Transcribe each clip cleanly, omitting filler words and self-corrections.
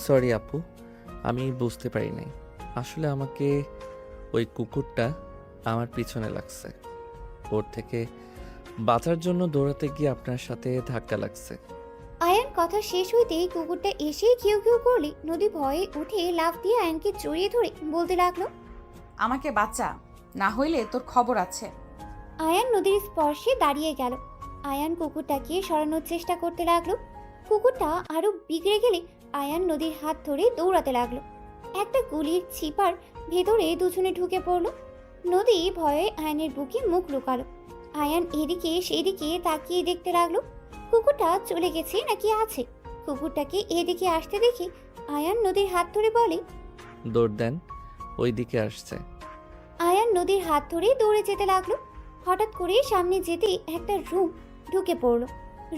Sorry আপু, আমি বুঝতে পারি নাই। আসলে আমাকে ওই কুকুরটা আমার পিছনে লাগছে। ওর থেকে বাঁচার জন্য দৌড়াতে গিয়ে আপনার সাথে ধাক্কা লাগছে। আয়ান কথা শেষ হইতেই কুকুরটা এসে ঘিউ ঘিউ করলে নদী ভয়ে উঠে লাফ দিয়ে আয়ানকে জড়িয়ে ধরে বলতে লাগলো, আমাকে বাঁচা, না হইলে তোর খবর আছে। আয়ান নদীর স্পর্শে দাঁড়িয়ে গেল। আয়ান কুকুরটাকে সরানোর চেষ্টা করতে লাগলো। কুকুরটা আরো বিগড়ে গেলে আয়ান নদীর হাত ধরে দৌড়াতে লাগলো। একটা গুলির ছিপার ভেতরে দুজনে ঢুকে পড়লো। নদী ভয়ে আয়ানের বুকে মুখ লুকালো। আয়ান এদিকে সেদিকে তাকিয়ে দেখতে লাগলো কুকুরটা চলে গেছে নাকি আছে। কুকুরটাকে এদিকে আসতে দেখে আয়ান নদীর হাত ধরে বলে, দৌড় দেন, ওই দিকে আসছে। আয়ান নদীর হাত ধরে দৌড়ে যেতে লাগলো। হঠাৎ করে সামনে যেতে একটা রুম ঢুকে পড়লো।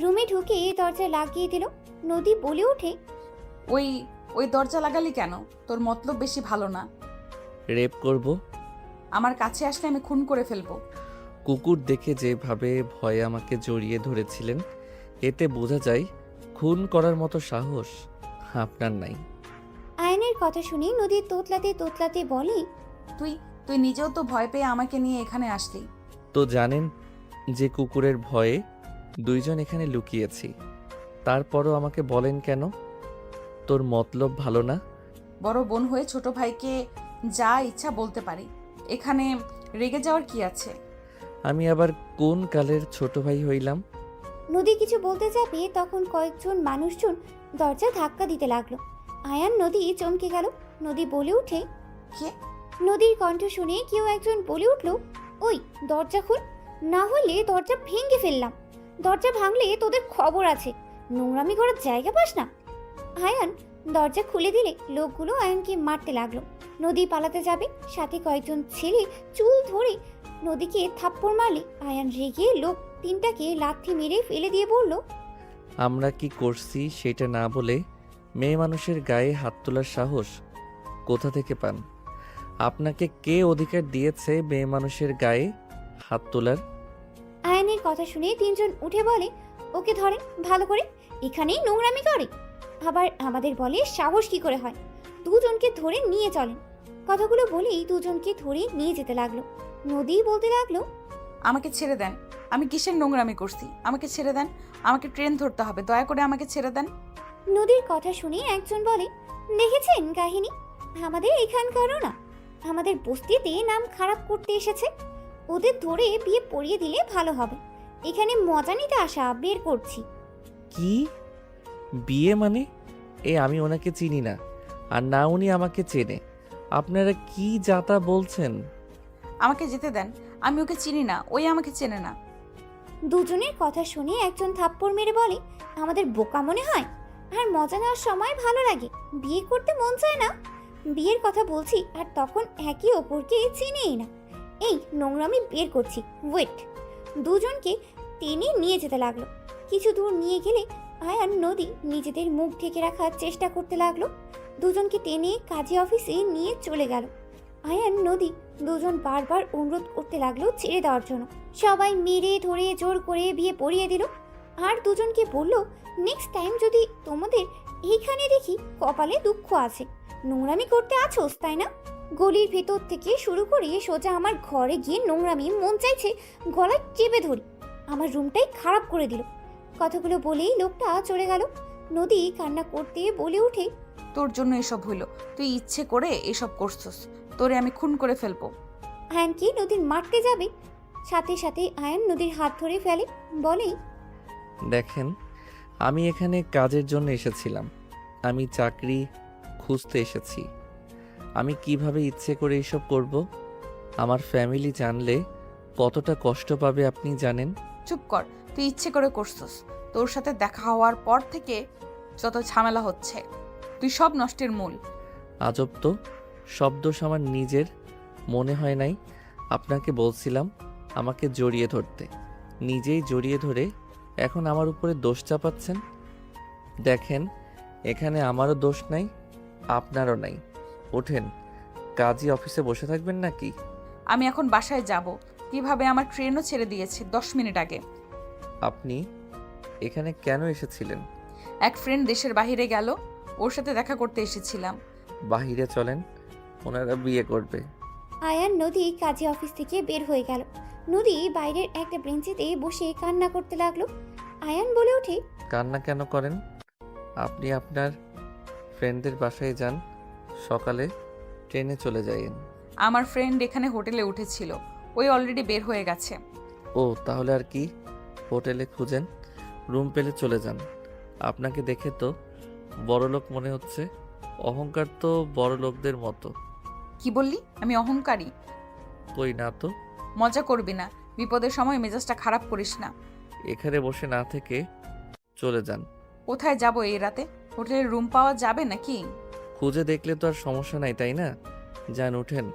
রুমে ঢুকে দরজা লাগিয়ে দিল। নদী বলে ওঠে, ওই ওই দরজা লাগালি কেন? তোর মতলব বেশি ভালো না। রেপ করব। আমার কাছে আসলে আমি খুন করে ফেলবো। কুকুর দেখে যেভাবে ভয়ে আমাকে জড়িয়ে ধরেছিলেন, এতে বোঝা যায় খুন করার মতো সাহস আপনার নাই। আয়নের কথা শুনে নদী তোতলাতে তোতলাতে বলে, তুই তুই নিজেও তো ভয় পেয়ে আমাকে নিয়ে এখানে আসলি। তো জানেন যে কুকুরের ভয়ে দুইজন এখানে লুকিয়েছি, তারপরও আমাকে বলেন কেন? তোর মতলব ভালো না? বড় বোন হয়ে ছোট ভাইকে যা ইচ্ছা বলতে পারি, এখানে রেগে যাওয়ার কি আছে? আমি আবার কোন কালের ছোট ভাই হইলাম? নদী কিছু বলতে যাবে তখন কয়েকজন মানুষজন দরজা ধাক্কা দিতে লাগলো। আয়ান নদী চমকে গেল। নদী বলে ওঠে, কে? নদীর কণ্ঠ শুনে কেউ একজন বলে উঠল, ওই দরজা খুল, না হলে দরজা ভেঙে ফেললাম। দরজা ভাঙলে তোদের খবর আছে, নোংরামি করার জায়গা পাস না। আয়ান দরজা খুলে দিলে লোকগুলো আয়ানকে মারতে লাগলো। নদী পালাতে যাবে, সাথে কয়েকজন ছেলে চুল ধরে নদীকে থাপ্পড় মারলে আয়ান রেগে লোক তিনটাকে লাথি মেরে ফেলে দিয়ে বলল, আমরা কি করছি সেটা না বলে মেয়ে মানুষের গায়ে হাত তোলার সাহস কোথা থেকে পান? আপনাকে কে অধিকার দিয়েছে মেয়ে মানুষের গায়ে হাত তোলার? আয়ানের কথা শুনে তিনজন উঠে বলে, ওকে ধরেন ভালো করে, এখানেই নোংরামি করে। আবার আমাদের বলে সাহস কি করে হয়, দুজনকে ধরে নিয়ে চলেন। কথাগুলো বলেই দুজনকে ধরে নিয়ে যেতে লাগলো। নদী বলতে লাগলো, আমাকে ছেড়ে দেন, আমি কিসের নোংরামি করছি? আমাকে ছেড়ে দেন, আমাকে ট্রেন ধরতে হবে, দয়া করে আমাকে ছেড়ে দেন। নদীর কথা শুনে একজন বলে, দেখেছেন কাহিনী, আমাদের এখানকারও না, আমাদের বস্তিতে নাম খারাপ করতে এসেছে। ওদের ধরে বিয়ে পড়িয়ে দিলে ভালো হবে। এখানে মজা নিতে আসা বের করছি। কি বিয়ে মানে? আমি ওনাকে চিনি না, আর না উনি আমাকে চেনে। আপনারা কি যাতা বলছেন? আমাকে যেতে দেন, আমি ওকে চিনি না, ওই আমাকে চেনে না। দুজনের কথা শুনে একজন থাপ্পড় মেরে বলে, আমাদের বোকা মনে হয়? আর মজা নেওয়ার সময় ভালো লাগে, বিয়ে করতে মন চায় না? বিয়ের কথা বলছি আর তখন একে অপরকে চিনেই না। এই নোংরামি বের করছি, ওয়েট। দুজনকে টেনে নিয়ে যেতে লাগলো। কিছু দূর নিয়ে গেলে আয়ান নদী নিজেদের মুখ ঢেকে রাখার চেষ্টা করতে লাগলো। দুজনকে টেনে কাজী অফিসে নিয়ে চলে গেল। আয়ান নদী দুজন বারবার অনুরোধ করতে লাগলো ছেড়ে দেওয়ার জন্য। সবাই মেরে ধরে জোর করে বিয়ে পড়িয়ে দিল। আর দুজনকে বলল, নেক্সট টাইম যদি তোমাদের এইখানে দেখি কপালে দুঃখ আছে, নোংরামি করতে আছোস তাই না? গলির ভেতর থেকে শুরু করে সোজা আমার ঘরে গিয়ে নোংরামি মন চাইছে গলায় চেপে ধরি, আমার রুমটাই খারাপ করে দিল। কথাগুলো বলেই লোকটা চলে গেল। নদী কান্না করতে বলে ওঠে, তোর জন্য এসব হইল, তুই ইচ্ছে করে এসব করছস, তোরে আমি খুন করে ফেলবো। আয়ানকে নদীর মারতে যাবে, সাথে সাথে আয়ান নদীর হাত ধরে ফেলে, বলে, দেখেন, আমি এখানে কাজের জন্য এসেছিলাম, আমি চাকরি খুঁজতে এসেছি। আমি কিভাবে ইচ্ছে করে এসব করব? আমার ফ্যামিলি জানলে কতটা কষ্ট পাবে আপনি জানেন? চুপ কর, তুই ইচ্ছে করে করছস। তোর সাথে দেখা হওয়ার পর থেকে যত ঝামেলা হচ্ছে, তুই সব নষ্টের মূল। আজব তো, সব দোষ আমার নিজের। মনে হয় নাই আপনাকে বলছিলাম আমাকে জড়িয়ে ধরতে? নিজেই জড়িয়ে ধরে এখন আমার উপরে দোষ চাপাচ্ছেন। দেখেন, এখানে আমারও দোষ নাই, আপনারও নাই। ওঠেন, কাজী অফিসে বসে থাকবেন নাকি? আমি এখন বাসায় যাব, কিভাবে আমার ট্রেনও ছেড়ে দিয়েছে 10 মিনিট আগে। আপনি এখানে কেন এসেছিলেন? এক ফ্রেন্ড দেশের বাইরে গেল, ওর সাথে দেখা করতে এসেছিলাম। বাহিরে চলেন, ওনারা বিয়ে করবে। আয়ান নদী কাজে অফিস থেকে বের হয়ে গেল। নদী বাইরের একটা বেঞ্চিতে বসে কান্না করতে লাগলো। আয়ান বলে ওঠে, কান্না কেন করেন? আপনি আপনার ফ্রেন্ডদের বাসায় যান, সকালে ট্রেনে চলে যাইয়েন। আমার ফ্রেন্ড এখানে হোটেলে উঠেছিল, ওই অলরেডি বের হয়ে গেছে। ও তাহলে আর কি, হোটেলে খুঁজেন, রুম পেলে চলে যান। আপনাকে দেখে তো বড়লোক মনে হচ্ছে, অহংকার তো বড় লোকদের মতো। কি বললি? আমি অহংকারী? কই না তো। মজা করবি না, বিপদের সময় মেজাজটা খারাপ করিস না। এখানে বসে না থেকে চলে যান। কোথায় যাব এই রাতে? হোটেলের রুম পাওয়া যাবে নাকি? খুঁজে দেখলে তো আর সমস্যা নাই, তাই না? যান, উঠেন,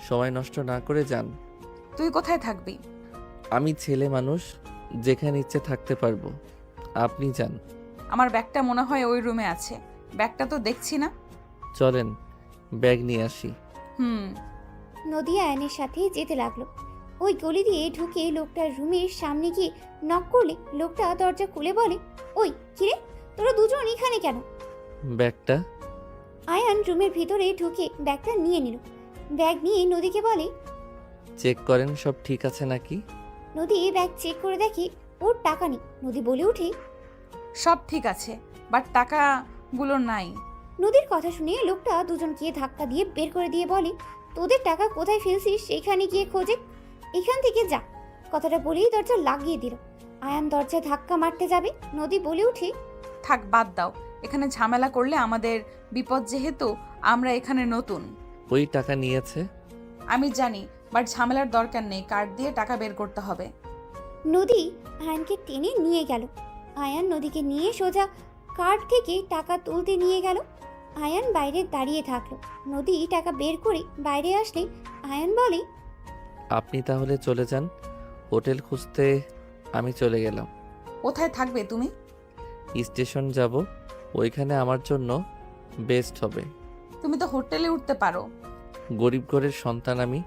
সময় নষ্ট না করে যান। তুই কোথায় থাকবি? আমি ছেলে মানুষ, যেখানে ইচ্ছে থাকতে পারবো। আপনি যান। আমার ব্যাগটা মনে হয় ওই রুমে আছে। ব্যাগটা তো দেখছি না। চলেন, ব্যাগ নিয়ে আসি। নদী আয়ানের সাথে যেতে লাগলো। ওই গলি দিয়ে ঢুকে লোকটার রুমের সামনে গিয়ে নক করলে লোকটা দরজা খুলে বলে, ওই কিরে, তোরা দুজন এখানে কেন? ব্যাগটা। আয়ান রুমের ভিতরে ঢুকে ব্যাগটা নিয়ে নিল। ব্যাগ নিয়ে নদীকে বলে, চেক করেন সব ঠিক আছে নাকি। নদী ব্যাগ চেক করে দেখে ওর টাকা নেই। নদী বলে ওঠে, সব ঠিক আছে, বাট টাকাগুলো নাই। নদীর কথা শুনে লোকটা দুজনকে ধাক্কা দিয়ে বের করে দিয়ে বলে, তোদের টাকা কোথায় ফেলছিস সেখানে গিয়ে খোঁজে, এখান থেকে যা। কথাটা বলেই দরজা লাগিয়ে দিল। আয়ান দরজায় ধাক্কা মারতে যাবে, নদী বলে উঠে, থাক, বাদ দাও। এখানে ঝামেলা করলে আমাদের বিপদ, যেহেতু আমরা এখানে নতুন। ওই টাকা নিয়েছে। আমি জানি, বাট ঝামেলার দরকার নেই, কার্ড দিয়ে টাকা বের করতে হবে। নদী আয়ানকে টেনে নিয়ে গেল। আয়ান নদীকে নিয়ে সোজা কার্ড থেকে টাকা তুলতে নিয়ে গেল। আয়ান বাইরে দাঁড়িয়ে থাকলো। নদী টাকা বের করে বাইরে আসলে আয়ান বলে, আপনি তাহলে চলে যান, হোটেল খুঁজতে আমি চলে গেলাম। কোথায় থাকবে তুমি? স্টেশন যাব, ওইখানে আমার জন্য বেস্ট হবে। তুমি তো হোটেলে উঠতে পারো। গরিব ঘরের সন্তান আমি,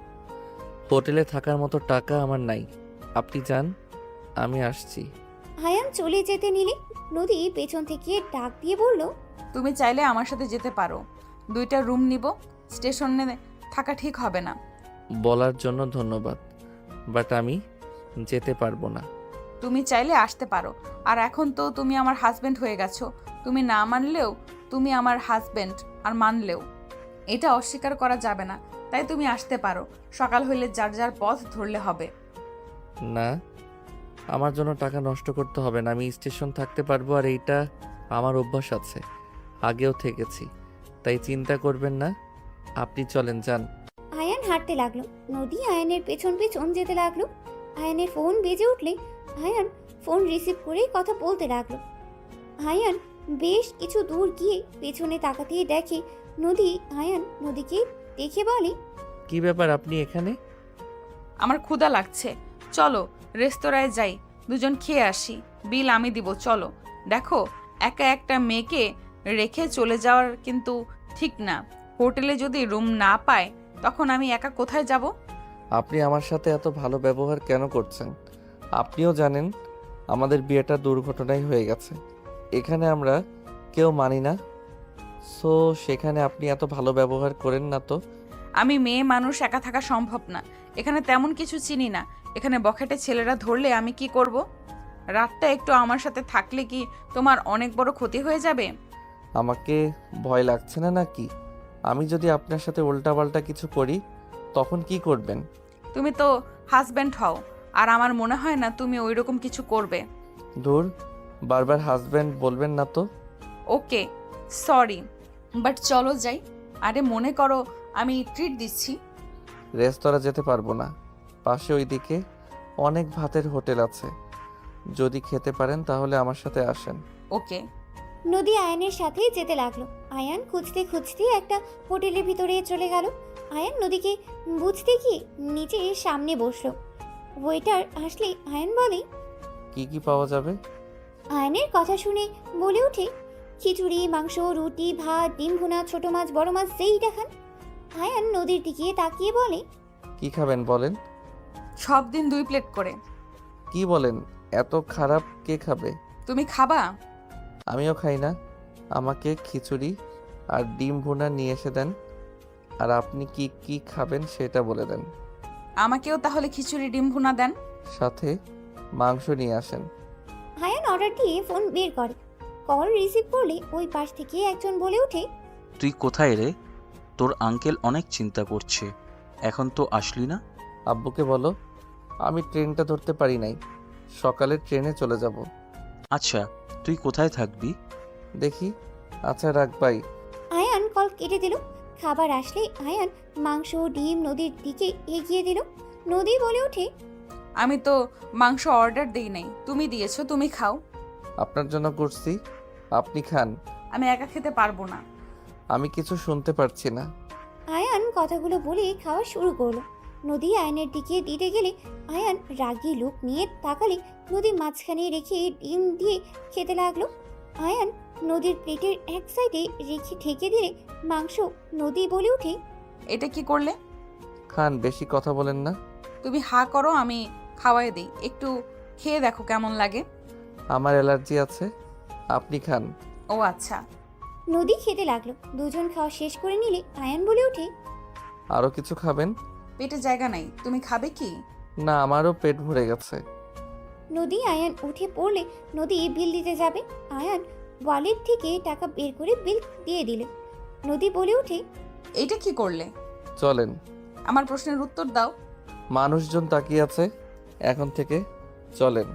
হোটেলে থাকার মতো টাকা আমার নাই। আপনি যান, আমি আসছি। আয়ান চলে যেতে নিলে নদী পেছন থেকে ডাক দিয়ে বলল, তুমি চাইলে আমার সাথে যেতে পারো। 2টা রুম নিব, স্টেশনে থাকা ঠিক হবে না। বলার জন্য ধন্যবাদ, বাট আমি যেতে পারবো না। তুমি চাইলে আসতে পারো, আর এখন তো তুমি আমার হাজবেন্ড হয়ে গেছো। তুমি না মানলেও তুমি আমার হাজবেন্ড, আর মানলেও এটা অস্বীকার করা যাবে না। তাই তুমি আসতে পারো, সকাল হইলে যার যার পথ ধরলে হবে। না, আমার জন্য টাকা নষ্ট করতে হবে না, আমি স্টেশন থাকতে পারবো, আর এইটা আমার অভ্যাস আছে, আগেও থেকেছি, তাই চিন্তা করবেন না। আপনি চলেন, যান। আয়ান হাঁটতে লাগলো। নদী আয়ানের পেছন পেছন যেতে লাগলো। আয়ানের ফোন বেজে উঠলে আয়ান ফোন রিসিভ করে কথা বলতে লাগলো। আয়ান বেশ কিছু দূর গিয়ে পেছনে তাকাতেই দেখে নদী। আয়ান নদীকে দেখে বলে, কি ব্যাপার, আপনি এখানে? আমার ক্ষুধা লাগছে, চলো রেস্তোরাঁয় যাই, দুজন খেয়ে আসি, বিল আমি দিব, চলো। দেখো, একা একটা মেয়েকে রেখে চলে যাওয়ার কিন্তু ঠিক না। হোটেলে যদি রুম না পায় তখন আমি একা কোথায় যাব? আপনি আমার সাথে এত ভালো ব্যবহার কেন করছেন? আপনিও জানেন আমাদের বিয়েটা দুর্ঘটনায় হয়ে গেছে, এখানে আমরা কেউ মানি না, সো সেখানে আপনি এত ভালো ব্যবহার করেন না তো। আমি মেয়ে মানুষ, একা থাকা সম্ভব না। এখানে তেমন কিছু চিনি না। এখানে বখাটে ছেলেরা ধরলে আমি কি করব? রাতটা একটু আমার সাথে থাকলে কি তোমার অনেক বড় ক্ষতি হয়ে যাবে? আমাকে ভয় লাগছে না নাকি? আমি যদি আপনার সাথে উল্টাপাল্টা কিছু করি তখন কি করবেন? তুমি তো হাজব্যান্ড হও, আর আমার মনে হয় না তুমি ওইরকম কিছু করবে। ধুর, বারবার হাজব্যান্ড বলবেন না তো। ওকে, সরি, বাট চলো যাই। আরে মনে করো আমি ট্রিট দিচ্ছি। রেস্তোরাঁ যেতে পারবো না, পাশে ওইদিকে অনেক ভাতের হোটেল আছে, যদি খেতে পারেন তাহলে আমার সাথে আসেন। ওকে। নদী আয়ানের সাথে যেতে লাগলো। আয়ান খুঁজতে খুঁজতে একটা হোটেলের ভিতরে চলে গেল। আয়ান নদীকে বুঝতে গিয়ে নিচে সামনে বসলো। ওয়েটার আসলে আয়ান বলে, কি কি পাওয়া যাবে? আয়ানের কথা শুনে বলে ওঠে, খিচুড়ি, মাংস, রুটি, ভাত, ডিম ভুনা, ছোট মাছ, বড় মাছ, যেইটা খান। আয়ান নদীর দিকে তাকিয়ে বলে, কি খাবেন বলেন? সব দিন 2 প্লেট করে। কি বলেন, এত খারাপ কে খাবে? তুমি খাবা? আমিও খাই না। আমাকে খিচুড়ি আর ডিম ভুনা নিয়ে এসে দেন। আর আপনি কি কি খাবেন সেটা বলে দেন। আমাকেও তাহলে খিচুড়ি ডিম ভুনা দেন। সাথে মাংস নিয়ে আসেন। আয়ান অর্ডার দিয়ে ফোন বের করে। কল রিসিভ করলে ওই পাশ থেকে একজন বলে ওঠে, তুই কোথায় রে? তোর আঙ্কেল অনেক চিন্তা করছে, এখন তো আসলি না। আব্বুকে বলো আমি ট্রেনটা ধরতে পারি নাই, সকালের ট্রেনে চলে যাব। আচ্ছা, তুই কোথায় থাকবি? দেখি। আচ্ছা রাখ বাই। আয়ান কল কেটে দিল। খাবার আসলে আয়ান মাংস ডিম নদীর দিকে এগিয়ে দিল। নদী বলে ওঠে, আমি তো মাংস অর্ডার দেই নাই, তুমি দিয়েছো, তুমি খাও। আপনার জন্য করছি, আপনি খান। আমি একা খেতে পারবো না। আমি কিছু শুনতে পারছি না। আয়ান কথাগুলো বলে খাওয়া শুরু করলো। নদী আয়নের দিকে দিতে গেলে আয়ান রাগী লোক নিয়ে তাকালে নদী মাঝখানে রেখে ডিম দিয়ে খেতে লাগলো। আয়ান নদীর প্লেটের এক সাইডে রেখে ঠেকে দিলে মাংস। নদী বলে ওঠে, এটা কি করলে? খান, বেশি কথা বলেন না। তুমি হা করো, আমি খাওয়াই দিই, একটু খেয়ে দেখো কেমন লাগে। আমার অ্যালার্জি আছে, আপনি খান। ও আচ্ছা। নদী খেতে লাগলো। দুজন খাওয়া শেষ করে নিলে আয়ান বলে ওঠে, আরও কিছু খাবেন? পেটে জায়গা নাই, তুমি খাবে কি? না, আমারও পেট ভরে গেছে। নদী আয়ান উঠে পড়লে নদী বিল দিতে যাবে। আয়ান ওয়ালেট থেকে টাকা বের করে বিল দিয়ে দিলে। নদী বলে ওঠে, এইটা কি করলে? চলেন। আমার প্রশ্নের উত্তর দাও। মানুষজন তাকিয়ে আছে, এখন থেকে চলেন।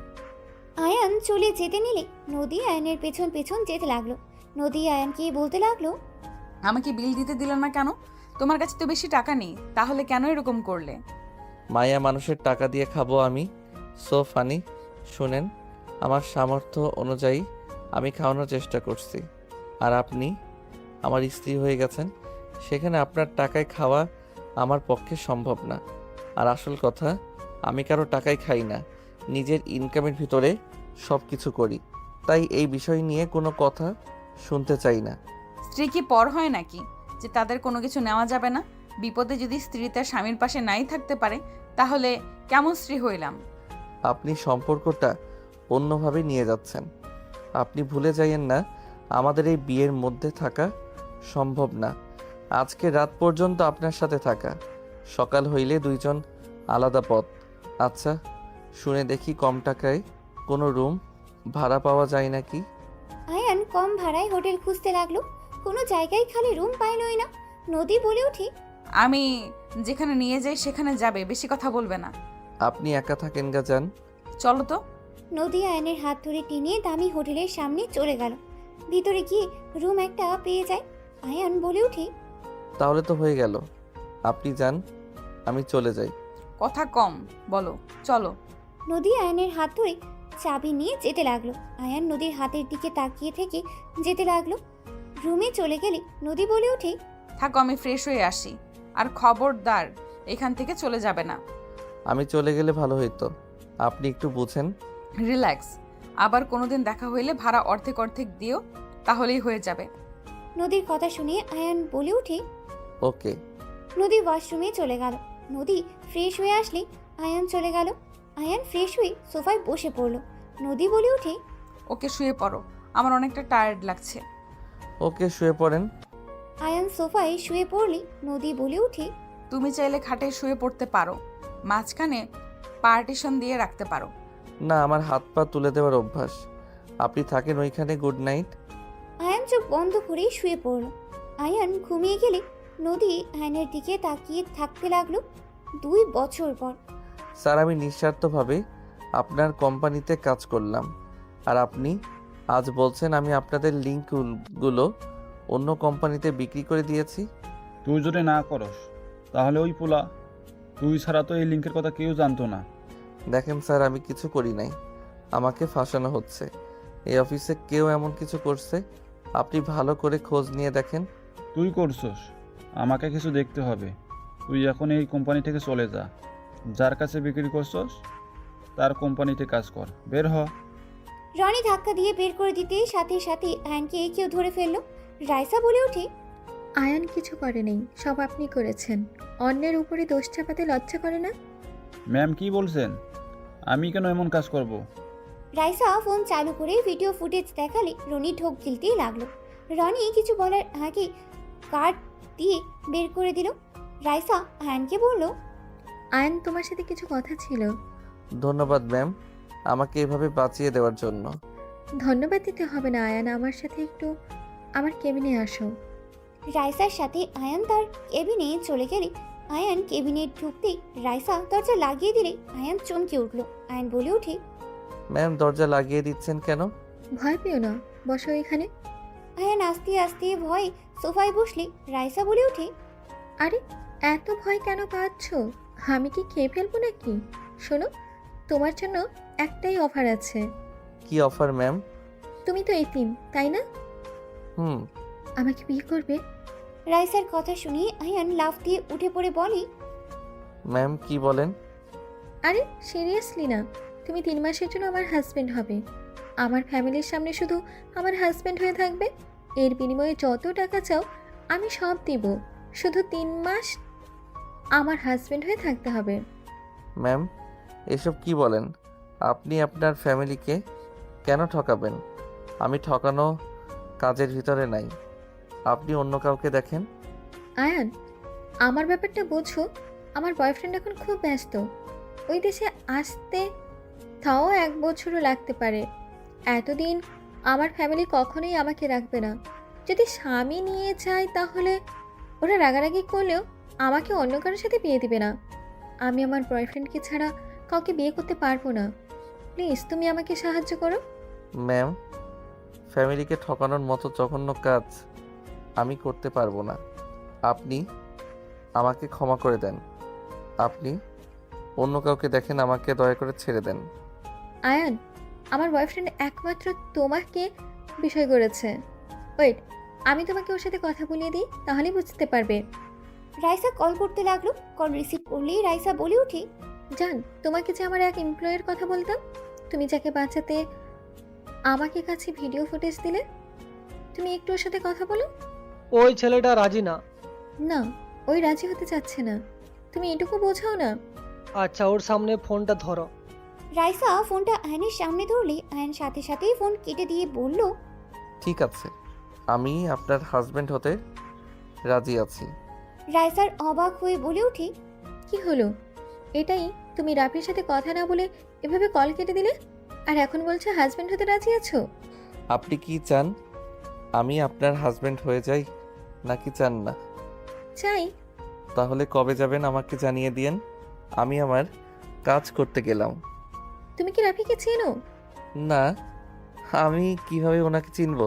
আয়ান চলে যেতে নিলে নদী আয়ানের পেছন পেছন যেতে লাগলো। নদী আয়ানকে বলতে লাগলো, আমাকে বিল দিতে দিল না কেন? তোমার কাছে তো বেশি টাকা নেই, তাহলে কেন এরকম করলে? মায়া মানুষের টাকা দিয়ে খাবো আমি? So funny. শুনেন, আমার সামর্থ্য অনুযায়ী আমি খাওয়ানোর চেষ্টা করছি, আর আপনি আমার স্ত্রী হয়ে গেছেন, সেখানে আপনার টাকায় খাওয়া আমার পক্ষে সম্ভব না। আর আসল কথা, আমি কারো টাকায় খাই না, নিজের ইনকামের ভিতরে সব কিছু করি। তাই এই বিষয় নিয়ে কোনো কথা শুনতে চাই না। স্ত্রী কি পর হয় নাকি, যে তাদের কোনো কিছু নেওয়া যাবে না? বিপদে যদি স্ত্রী তার স্বামীর পাশে নাই থাকতে পারে, তাহলে কেমন স্ত্রী হইলাম? আপনি সম্পর্কটা অন্যভাবে নিয়ে যাচ্ছেন। আপনি ভুলে যাইয়েন না, আমাদের এই বিয়ের মধ্যে থাকা সম্ভব না। আজকে রাত পর্যন্ত আপনার সাথে থাকা, সকাল হইলে দুইজন আলাদা পথ। আচ্ছা, শুনে দেখি কম টাকায় কোনো রুম ভাড়া পাওয়া যায় নাকি? আয়ান কম ভাড়ায় হোটেল খুঁজতে লাগলো। কোনো জায়গায় খালি রুম পাইলই না। নদী বলে ওঠে, আমি যেখানে নিয়ে যাই সেখানে যাবে, বেশি কথা বলবে না। আপনি একা থাকেন গা, যান। চলো তো। নদী আয়নের হাত ধরে টেনে দামি হোটেলের সামনে চলে গেল। ভিতরে গিয়ে রুম একটা পেয়ে যায়। আয়ান বলে ওঠে, তাহলে তো হয়ে গেল, আপনি যান, আমি চলে যাই। কথা কম বলো, চলো। নদী আয়নের হাত ধরে চাবি নিয়ে যেতে লাগলো। আয়ান নদীর হাতের দিকে তাকিয়ে থেকে যেতে লাগলো। রুমে চলে গেলে নদী বলে ওঠে, থাকো, আমি ফ্রেশ হয়ে আসি। আর খবরদার এখান থেকে চলে যাবে না। আমি চলে গেলে ভালো হইতো, আপনি একটু বুঝেন। রিল্যাক্স, আবার কোনোদিন দেখা হইলে ভাড়া অর্ধেক অর্ধেক দিও, তাহলেই হয়ে যাবে। নদীর কথা শুনে আয়ান বলে ওঠে। ওকে। নদী ওয়াশরুমে চলে গেল। নদী ফ্রেশ হয়ে আসলে আয়ান চলে গেল। আয়ান ফ্রেশ হয়ে সোফায় বসে পড়ল। নদী বলে ওঠে, ওকে শুয়ে পড়ো, আমার অনেকটা টায়ার্ড লাগছে। ওকে, শুয়ে পড়েন। আয়ান সোফায় শুয়ে পড়লে নদী বলে ওঠে, তুমি চাইলে খাটে শুয়ে পড়তে পারো, মাঝখানে পার্টিশন দিয়ে রাখতে পারো। না, আমার হাত পা তুলে দেওয়ার অভ্যাস। আপনি থাকেন ওইখানে, গুড নাইট। আয়ান চোখ বন্ধ করে শুয়ে পড়ল। আয়ান ঘুমিয়ে গেলে নদী আয়নের দিকে তাকিয়ে থাকতে লাগলো। 2 বছর পর। স্যার, আমি নিঃস্বার্থভাবে আপনার কোম্পানিতে কাজ করলাম, আর আপনি আজ বলছেন আমি আপনাদের লিঙ্কগুলো অন্য কোম্পানিতে বিক্রি করে দিয়েছি। তুই যদি না করস তাহলে ওই পোলা, তুই ছাড়া তো এই লিঙ্কের কথা কেউ জানতো না। দেখেন স্যার, আমি কিছু করি নাই, আমাকে ফাঁসানো হচ্ছে। এই অফিসে কেউ এমন কিছু করছে, আপনি ভালো করে খোঁজ নিয়ে দেখেন। তুই করছস, আমাকে কিছু দেখতে হবে। তুই এখন এই কোম্পানি থেকে চলে যা, যার কাছে বিক্রি করছস তার কোম্পানিতে কাজ কর, বের হ। রনি ধাক্কা দিয়ে বের করে দিতে সাথে সাথে আয়ানকে কেউ ধরে ফেললো। রাইসা বলে ওঠে, আয়ান কিছু করেনি, সব আপনি করেছেন। অন্যের উপরে দোষ চাপাতে লজ্জা করে না? ম্যাম কি বলছেন? আমি কেন এমন কাজ করব? রাইসা ফোন চালু করে ভিডিও ফুটেজ দেখালে রনি ঢোক গিলতেই লাগলো। রনি কিছু বলার আগে কার্ড দিয়ে বের করে দিল। রাইসা আয়ানকে বলল, আয়ান, তোমার সাথে কিছু কথা ছিল। ধন্যবাদ ম্যাম, আমাকে এভাবে বাঁচিয়ে দেওয়ার জন্য। ধন্যবাদ দিতে হবে না আয়ান, আমার সাথে একটু আমার কেবিনে আসো। রাইসার সাথে আয়ান তার কেবিনে চলে গেলে আয়ান কেবিনে ঢুকতেই রাইসা দরজা লাগিয়ে দিলে আয়ান চমকে উঠল। আয়ান বলে ওঠে, ম্যাম দরজা লাগিয়ে দিচ্ছেন কেন? ভয় পেও না, বসো এখানে। আয়ান আস্তে আস্তে ভয়ে সোফায় বসলে রাইসা বলে ওঠে, আরে এত ভয় কেন পাচ্ছ? আমি কি খেয়ে ফেলবো নাকি? শোনো, তোমার জন্য একটাই অফার আছে। কি অফার ম্যাম? তুমি তো এতিম, তাই না? হুম। আমাকে বিয়ে করবে? রাইসার কথা শুনে আয়ান লাফ দিয়ে উঠে পড়ে বলে, ম্যাম কি বলেন? আরে সিরিয়াসলি না, তুমি 3 মাসের জন্য আমার হাজবেন্ড হবে। আমার ফ্যামিলির সামনে শুধু আমার হাজবেন্ড হয়ে থাকবে। এর বিনিময়ে যত টাকা চাও আমি সব দিব, শুধু 3 মাস আমার হাজবেন্ড হয়ে থাকতে হবে। ম্যাম এসব কি বলেন? আপনি আপনার ফ্যামিলিকে কেন ঠকাবেন? আমি ঠকানো কাজের ভিতরে নাই। আপনি অন্য কাউকে দেখেন। আয়ান, আমার ব্যাপারটা বোঝো। আমার বয়ফ্রেন্ড এখন খুব ব্যস্ত, ওই দেশে আসতে তাও 1 বছরও লাগতে পারে। এতদিন আমার ফ্যামিলি কখনোই আমাকে রাখবে না। যদি স্বামী নিয়ে যায় তাহলে ওরা রাগারাগি করলেও আমাকে অন্য কারোর সাথে বিয়ে দিবে না। আমি আমার বয়ফ্রেন্ডকে ছাড়া কাউকে বিয়ে করতে পারবো না। প্লিজ তুমি আমাকে সাহায্য করো। ম্যাম ফ্যামিলিকে ঠকানোর মতো জঘন্য কাজ আমি করতে পারবো না। আপনি আমাকে ক্ষমা করে দেন। আপনি অন্য কাউকে দেখেন, আমাকে দয়া করে ছেড়ে দেন। আয়ান, আমার বয়ফ্রেন্ড একমাত্র তোমাকে বিষয় করেছে। ওয়েট, আমি তোমাকে ওর সাথে কথা বলিয়ে দিই, তাহলেই বুঝতে পারবে। রাইসা কল করতে লাগলো। কল রিসিভ করলেই রাইসা বলে ওঠে, জান, তোমাকে যে আমার এক এমপ্লয়ের কথা বলতাম, তুমি যাকে বাঁচাতে আমাকে কাছে ভিডিও ফুটেজ দিলে, তুমি একটু ওর সাথে কথা বলো। ওই ছেলেটা রাজি না। না, ওই রাজি হতে চাচ্ছে না। তুমি এটুকু বোঝাও না। আচ্ছা, ওর সামনে ফোনটা ধরো। রাইসা ফোনটা আয়নের সামনে ধরলে আয়ন সাথে সাথেই ফোন কেটে দিয়ে বলল, ঠিক আছে, আমি আপনার হাজবেন্ড হতে রাজি আছি। রাইসার অবাক হয়ে বলে ওঠে, কি হলো? এটাই তুমি রাফির সাথে কথা না বলে এভাবে কল কেটে দিলে, আর এখন বলছো হাজবেন্ড হতে রাজি আছো? আপনি কি চান আমি আপনার হাজবেন্ড হয়ে যাই নাকি চান না? চাই। তাহলে কবে যাবেন আমাকে জানিয়ে দিয়েন। আমি আমার কাজ করতে গেলাম। তুমি কি রাফিকে চেনো? না, আমি কিভাবে ওনাকে চিনব?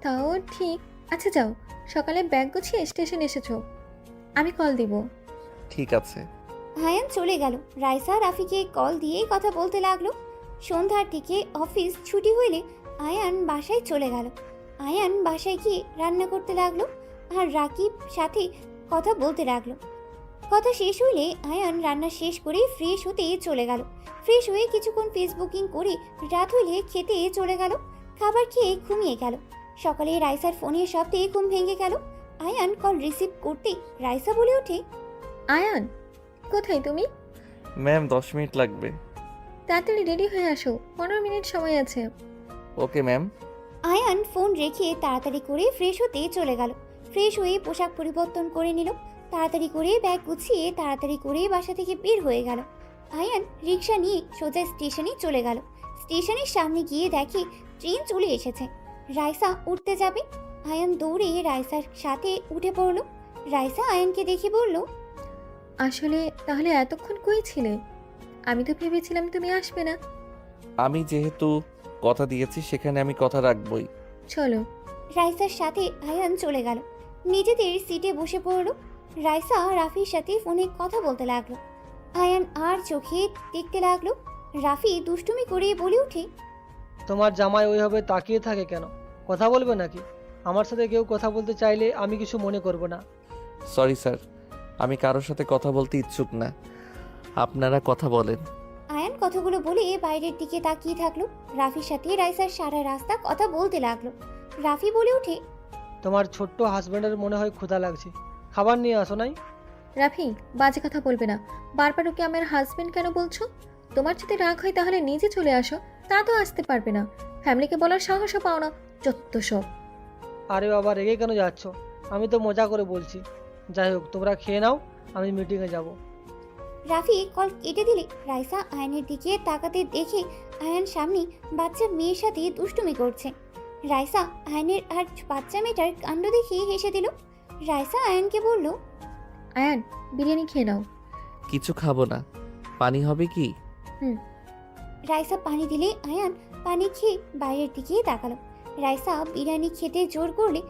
তাও ঠিক। আচ্ছা যাও, সকালে ব্যাগ গুছিয়ে স্টেশন এসেছো, আমি কল দিব। ঠিক আছে। আয়ান চলে গেল। রাইসা রাফিকে কল দিয়েই কথা বলতে লাগলো। সন্ধ্যার দিকে অফিস ছুটি হইলে আয়ান বাসায় চলে গেল। আয়ান বাসায় গিয়ে রান্না করতে লাগলো আর রাকিব সাথে কথা বলতে লাগলো। কথা শেষ হইলে আয়ান রান্না শেষ করে ফ্রেশ হতে চলে গেল। ফ্রেশ হয়ে কিছুক্ষণ ফেসবুকিং করে রাত হইলে খেতে চলে গেল। খাবার খেয়ে ঘুমিয়ে গেল। সকালে রাইসার ফোনের শব্দে ঘুম ভেঙে গেল। আয়ান কল রিসিভ করতে রাইসা বলে ওঠে, আয়ান, কোথায় তুমি? ম্যাম 10 মিনিট লাগবে। তাড়াতাড়ি রেডি হয়ে আসো, 15 মিনিট সময় আছে। Okay ma'am. আয়ান ফোন রেখে তাড়াতাড়ি করে ফ্রেশ হতে চলে গেল। ফ্রেশ হয়ে পোশাক পরিবর্তন করে নিল। তাড়াতাড়ি করে ব্যাগ গুছিয়ে তাড়াতাড়ি করে বাসা থেকে বের হয়ে গেল। আয়ান রিক্সা নিয়ে সোজা স্টেশনে চলে গেল। স্টেশনের সামনে গিয়ে দেখে ট্রেন চলে এসেছে। রাইসা উঠতে যাবে। আয়ান দৌড়ে রাইসার সাথে উঠে পড়ল। রাইসা আয়ানকে দেখে বলল, আসলে তাহলে এতক্ষণ কই ছিলে? আমি তো ভেবেছিলাম তুমি আসবে না। আমি যেহেতু কথা দিয়েছি সেখানে আমি কথা রাখবই। চলো। রাইসার সাথে আয়ান চলে গেল। নিজেদের সিটে বসে পড়ল। রাইসা রাফির সাথে ফোনে কথা বলতে লাগলো। আয়ান আর চোখে দেখতে লাগলো। রাফি দুষ্টুমি করে বলে ওঠে, তোমার জামাই ওইভাবে তাকিয়ে থাকে কেন? কথা বলবে নাকি? আমার সাথে কেউ কথা বলতে চাইলে আমি কিছু মনে করব না। সরি স্যার, আমি কারোর সাথে কথা বলতে ইচ্ছুক না। আপনারা কথা বলেন। আয়ান কথাগুলো বলে বাইরের দিকে তাকিয়ে থাকলো। রাফির সাথে রাইসার সারা রাস্তা কথা বলতে লাগলো। রাফি বলে ওঠে, তোমার ছোট্ট হাজব্যান্ডের মনে হয় ক্ষুধা লাগছে, খাবার নিয়ে আসো নাই? রাফি, বাজে কথা বলবে না। বারবার ওকে আমার হাজবেন্ড কেন বলছো? তোমার যদি রাগ হয় তাহলে নিজে চলে আসো, তা তো আসতে পারবে না। ফ্যামিলিকে বলার সাহসও পাও না, যত সব। আরে বাবা, রেগে কেন যাচ্ছ? আমি তো মজা করে বলছি। যাই হোক, তোমরা খেয়ে নাও, আমি মিটিংয়ে যাব। রাফি কল কেটে দিলে রাইসা আয়নের দিকে তাকাতে দেখে আয়ান সামনে বাচ্চা মেয়ের সাথে দুষ্টুমি করছে। রাইসা আয়নের আর বাচ্চা মেয়েটার কাণ্ড দেখে হেসে দিল। রাইসা আয়ানকে বলল, আয়ান, বিরিয়ানি খেয়ে নাও। কিছু খাবো না। পানি হবে কি? রাইসা পানি দিলে আয়ান পানি খেয়ে বাইরের দিকে তাকালো। রাইসা বিরিয়ানি খেতে জোর করলে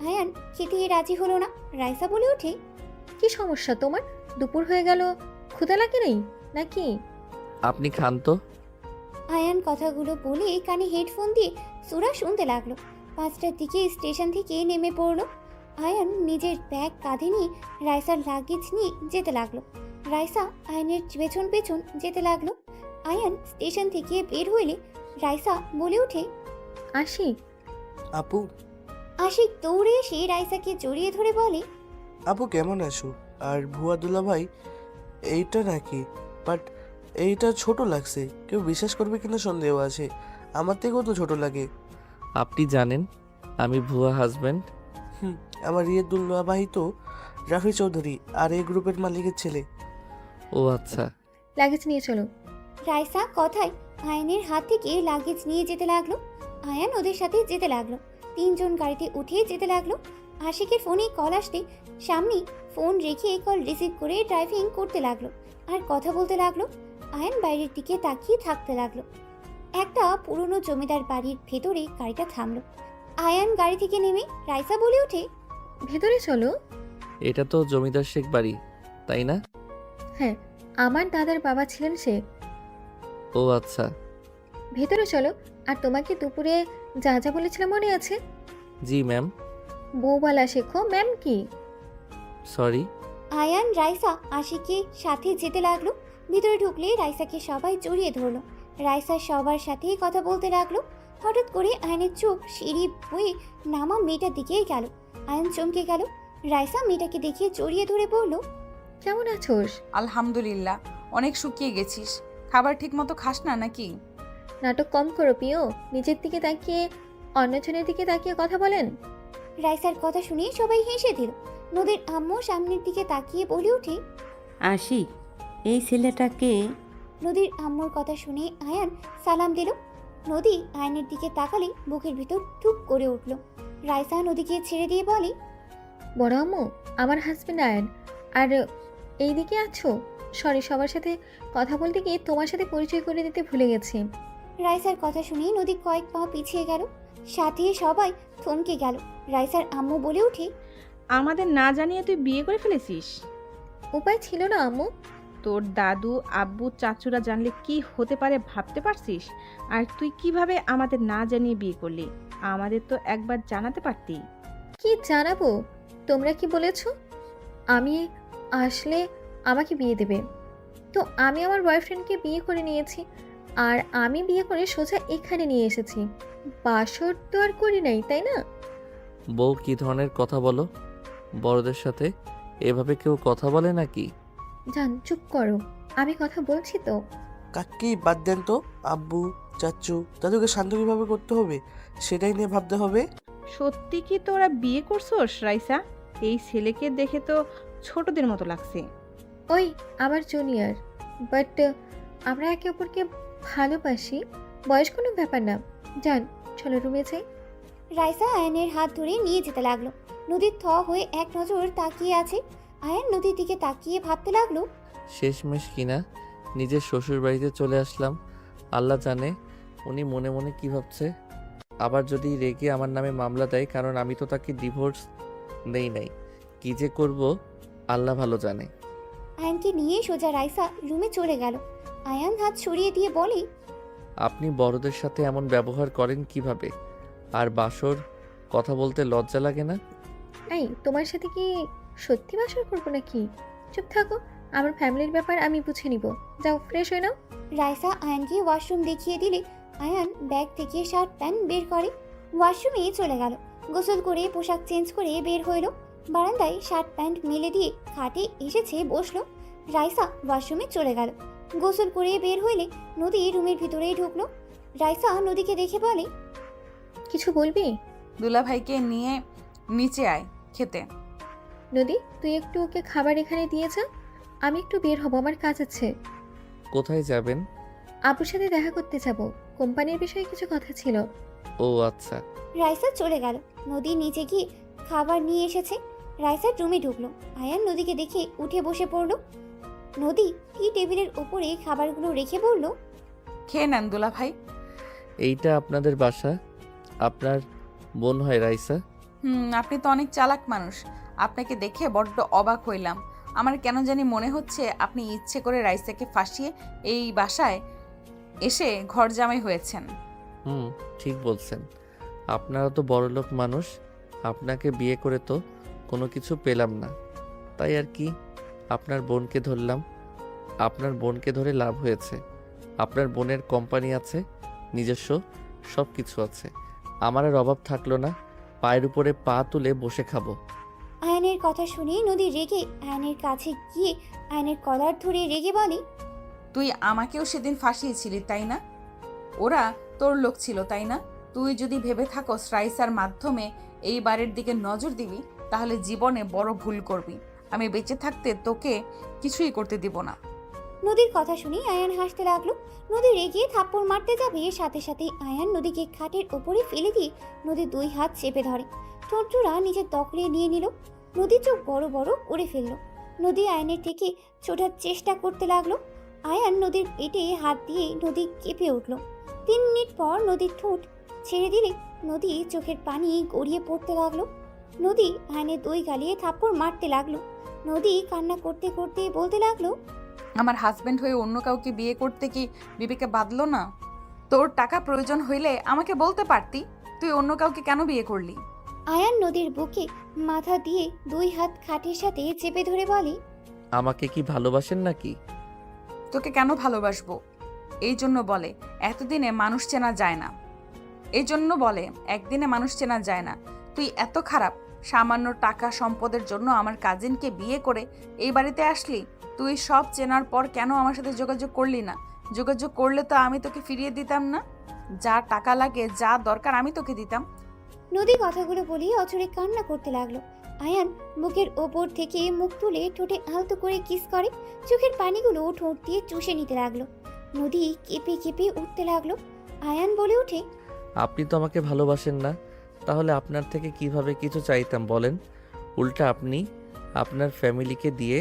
আয়ান খেতে রাজি হলো না। রাইসা বলে ওঠে, কি সমস্যা তোমার? দুপুর হয়ে গেল, ক্ষুধা লাগে নেই নাকি? আপনি খান তো। আয়ান কথাগুলো বলে কানে হেডফোন দিয়ে সুরা শুনতে লাগলো। 5টার দিকে স্টেশন থেকে নেমে পড়লো। আয়ান নিজের ব্যাগ কাঁধে নিয়ে রাইসার লাগেজ নিয়ে যেতে লাগলো। রাইসা আয়ানের পেছন পেছন যেতে লাগলো। আয়ান স্টেশন থেকে বের হইলে রাইসা বলে ওঠে, আসি। আপু, আশিক দৌড়ে এসে রাইসাকে জড়িয়ে ধরে বলে, আপু কেমন আছো? আর ভুয়া দুলাভাই এইটা নাকি? বাট এইটা ছোট লাগছে, কেউ বিশ্বাস করবে কিনা সন্দেহ আছে। আমার থেকেও তো ছোট লাগে। আপনি জানেন আমি ভুয়া হাজব্যান্ড? আমার রিয়ের দুলাভাই তো রাফি চৌধুরী আর এই গ্রুপের মালিকের ছেলে। ও আচ্ছা। লাগেজ নিয়ে চলো। রাইসা কথায় আয়ানের হাত থেকে লাগেজ নিয়ে যেতে লাগলো। আয়ান ওদের সাথে যেতে লাগলো। 3জন গাড়িতে উঠে যেতে লাগলো। আশিকের ফোনে কল আসতে সামনে ফোন রেখে কল রিসিভ করে ড্রাইভিং করতে লাগলো আর কথা বলতে লাগলো। আয়ান বাইরের দিকে তাকিয়ে থাকতে লাগলো। একটা পুরনো জমিদার বাড়ির ভেতরে গাড়িটা থামলো। আয়ান গাড়ি থেকে নেমে রাইসা বলে ওঠে, ভেতরে চলো। এটা তো জমিদার শেখ বাড়ি, তাই না? হ্যাঁ, আমার দাদার বাবা ছিলেন সে। ও আচ্ছা। ভেতরে চলো। আর তোমাকে দুপুরে যা যা বলেছিলাম মনে আছে? জি ম্যাম। বউবালা শেখো। ম্যাম কি? সরি। আয়ান রাইসা আশিকের সাথে যেতে লাগলো। ভিতরে ঢুকলে রাইসাকে সবাই জড়িয়ে ধরলো। রাইসা সবার সাথেই কথা বলতে লাগলো। হঠাৎ করে আয়নের চোখ সিঁড়ি বয়ে নামা মেয়েটার দিকেই গেল। আয়ান চমকে গেল। রাইসা মেয়েটাকে দেখে জড়িয়ে ধরে বলল, কেমন আছোস? আলহামদুলিল্লাহ। অনেক শুকিয়ে গেছিস। খাবার ঠিক মতো খাস না নাকি? নাটক কম করো প্রিয়। নিজের দিকে তাকিয়ে অন্যজনের দিকে তাকিয়ে কথা বলেন। রাইসার কথা শুনে সবাই হেসে দিল। নদীর আম্মু সামনের দিকে তাকিয়ে বলে ওঠে, আশিক, এই ছেলেটাকে। নদীর আম্মুর কথা শুনে আয়ান সালাম দিল। নদী আয়নের দিকে তাকালে বুকের ভিতর টুক করে উঠল। রাইসা নদীকে ছেড়ে দিয়ে বলে, বড় আম্মু, আমার হাজবেন্ড আয়ন। আর এই দিকে আছো? সরি, সবার সাথে কথা বলতে গিয়ে তোমার সাথে পরিচয় করে দিতে ভুলে গেছি। রাইসার কথা শুনে নদী কয়েক পা পিছিয়ে গেল। সাথে সবাই থমকে গেল। রাইসার আম্মু বলে ওঠে, আমাদের না জানিয়ে তুই বিয়ে করে ফেলেছিস? উপায় ছিল না আম্মু। তোর দাদু, আব্বু, চাচুরা জানলে কি হতে পারে ভাবতে পারছিস? আর তুই কিভাবে আমাদের না জানিয়ে বিয়ে করলি? আমাদের তো একবার জানাতে পারতি। কি জানাবো? তোমরা কি বলেছো আমি আসলে আমাকে বিয়ে দেবে? তো আমি আমার বয়ফ্রেন্ডকে বিয়ে করে নিয়েছি। আর আমি বিয়ে করে সোজা এখানে নিয়ে এসেছি। বাসর তো আর করি নাই, তাই না? বউ কি ধরনের কথা বলো? বড়দের সাথে এভাবে কেউ কথা বলে নাকি? জান, চুপ করো। আমি কথা বলছি তো। কাকি বাদ দেন তো। আব্বু, চাচু, দাদুকে শান্ত কিভাবে করতে হবে সেটাই নিয়ে ভাবতে হবে। সত্যি কি তোরা বিয়ে করছোস রাইসা? এই ছেলেকে দেখে তো ছোটদের মতো লাগছে। ওই আমার জুনিয়র, বাট আমরা একে অপরকে ভালোবাসি। বয়স কোনো ব্যাপার না। জান, চলো রুমে যাই। রাইসা আয়নের হাত ধরে নিয়ে যেতে লাগলো। নদীর থ হয়ে এক নজর তাকিয়ে আছে। আয়ান নদীর দিকে তাকিয়ে ভাবতে লাগলো, শেষমেশ কিনা নিজের শ্বশুর বাড়িতে চলে আসলাম। আল্লাহ জানে উনি মনে মনে কি ভাবছে। আবার যদি রেগে আমার নামে মামলা দেয়, কারণ আমি তো তাকে ডিভোর্স দেই নাই। কি যে করব আল্লাহ ভালো জানে। আয়ানকে নিয়ে সোজা রাইসা রুমে চলে গেল। আয়ান হাত সরিয়ে দিয়ে বলে, আপনি বড়দের সাথে এমন ব্যবহার করেন কিভাবে? আর বাসর কথা বলতে লজ্জা লাগে না? এই, তোমার সাথে কি সত্যি বাসর করবো নাকি? চুপ থাকো। আমার ফ্যামিলির ব্যাপার আমি বুঝে নিব। যাও, ফ্রেশ হয়ে নাও। রাইসা আয়ানকে ওয়াশরুম দেখিয়ে দিলে আয়ান ব্যাগ থেকে শার্ট প্যান্ট বের করে ওয়াশরুমে চলে গেল। গোসল করে পোশাক চেঞ্জ করে বের হইল। বারান্দায় শার্ট প্যান্ট মেলে দিয়ে খাটে এসেছে বসলো। রাইসা ওয়াশরুমে চলে গেল। গোসল করে বের হইলে নদী রুমের ভিতরেই ঢুকলো। রাইসা নদীকে দেখে বলে, কিছু বলবি? দুলাভাইকে নিয়ে নিচে আয় খেতে। নদী, তুই একটু ওকে খাবার এখানে দিয়ে যা। আমি একটু বের হব, আমার কাজ আছে। কোথায় যাবেন? আপুর সাথে দেখা করতে যাব, কোম্পানির বিষয়ে কিছু কথা ছিল। ও আচ্ছা। রাইসা চলে গেল। নদী নিচে গিয়ে খাবার নিয়ে এসেছে। রাইসা রুমে ঢুকলো। আয়ান নদীকে দেখে উঠে বসে পড়লো। নদী টি টেবিলের উপরে খাবারগুলো রেখে বলল, খেয়ে নেন দুলা ভাই। এইটা আপনাদের বাসা? আপনার বোন হয় রাইসা? আপনি তো অনেক চালাক মানুষ। আপনাকে দেখে বড্ড অবাক হইলাম। আমার কেন জানি মনে হচ্ছে আপনি ইচ্ছে করে রাইসাকে ফাঁসিয়ে এই বাসায় এসে ঘর জামাই হয়েছেন। ঠিক বলছেন। আপনারা তো বড়লোক মানুষ, আপনাকে বিয়ে করে তো কোনো কিছু পেলাম না, তাই আর কি আপনার বোনকে ধরলাম। আপনার বোনকে ধরে লাভ হয়েছে। আপনার বোনের কোম্পানি আছে, নিজস্ব সব কিছু আছে। আমার আর অভাব থাকলো না, পায়ের উপরে পা তুলে বসে খাবো। আয়নের কথা শুনে নদী রেগে আয়নের কাছে গিয়ে আয়নের কলার ধরে রেগে বলে, তুই আমাকেও সেদিন ফাঁসিয়েছিলি তাই না? ওরা তোর লোক ছিল তাই না? তুই যদি ভেবে থাকস রাইসার মাধ্যমে এই বাড়ির দিকে নজর দিবি, তাহলে জীবনে বড় ভুল করবি। আমি বেঁচে থাকতে তোকে কিছুই করতে দিব না। নদীর কথা শুনে আয়ান হাসতে লাগলো। নদী রেগে থাপ্পড় মারতে যাবে, সাথে সাথে আয়ান নদীকে খাটের ওপরে ফেলে দিয়ে নদীর দুই হাত চেপে ধরে। ঠোঁটজোড়া নিজের দখলে নিয়ে নিল। নদী চোখ বড় বড় করে ফেলল। নদী আয়নের থেকে ছোটার চেষ্টা করতে লাগলো। আয়ান নদীর পেটে হাত দিয়ে নদী কেঁপে উঠল। 3 মিনিট পর নদীর ঠোঁট ছেড়ে দিলে নদী চোখের পানি গড়িয়ে পড়তে লাগলো। নদী আয়নের দুই গালিয়ে থাপ্পড় মারতে লাগলো। নদী কান্না করতে করতে বলতে লাগলো, আমার হাজবেন্ড হয়ে অন্য কাউকে বিয়ে করতে কি বিবেকে বাঁধলো না? তোর টাকা প্রয়োজন হইলে আমাকে বলতে পারতি, তুই অন্য কাউকে কেন বিয়ে করলি? আয়ান নদীর বুকে মাথা দিয়ে দুই হাত খাটের সাথে চেপে ধরে বলে, আমাকে কি ভালোবাসেন নাকি? তোকে কেন ভালোবাসবো? এই জন্য বলে এতদিনে মানুষ চেনা যায় না। এই জন্য বলে একদিনে মানুষ চেনা যায় না। তুই এত খারাপ, সামান্য টাকা সম্পদের জন্য আমার কাজিনকে বিয়ে করে এই বাড়িতে আসলি। তুই সব চেনার পর কেন আমার সাথে যোগাযোগ করলি না? যোগাযোগ করলে তো আমি তোকে ফিরিয়ে দিতাম না। যা টাকা লাগে, যা দরকার আমি তোকে দিতাম। নদী কথাগুলো বলে অচরে কান্না করতে লাগলো। আয়ান বুকের ওপর থেকে মুখ তুলে ঠোঁটে আলতো করে কিস করে। চোখের পানিগুলো ঠোঁট দিয়ে চুষে নিতে লাগলো। নদী কেঁপে কেঁপে উঠতে লাগলো। আয়ান বলে ওঠে, আপনি তো আমাকে ভালোবাসেন না, তাহলে আপনার থেকে কিভাবে কিছু চাইতাম বলেন? উল্টা আপনি আপনার ফ্যামিলিকে দিয়ে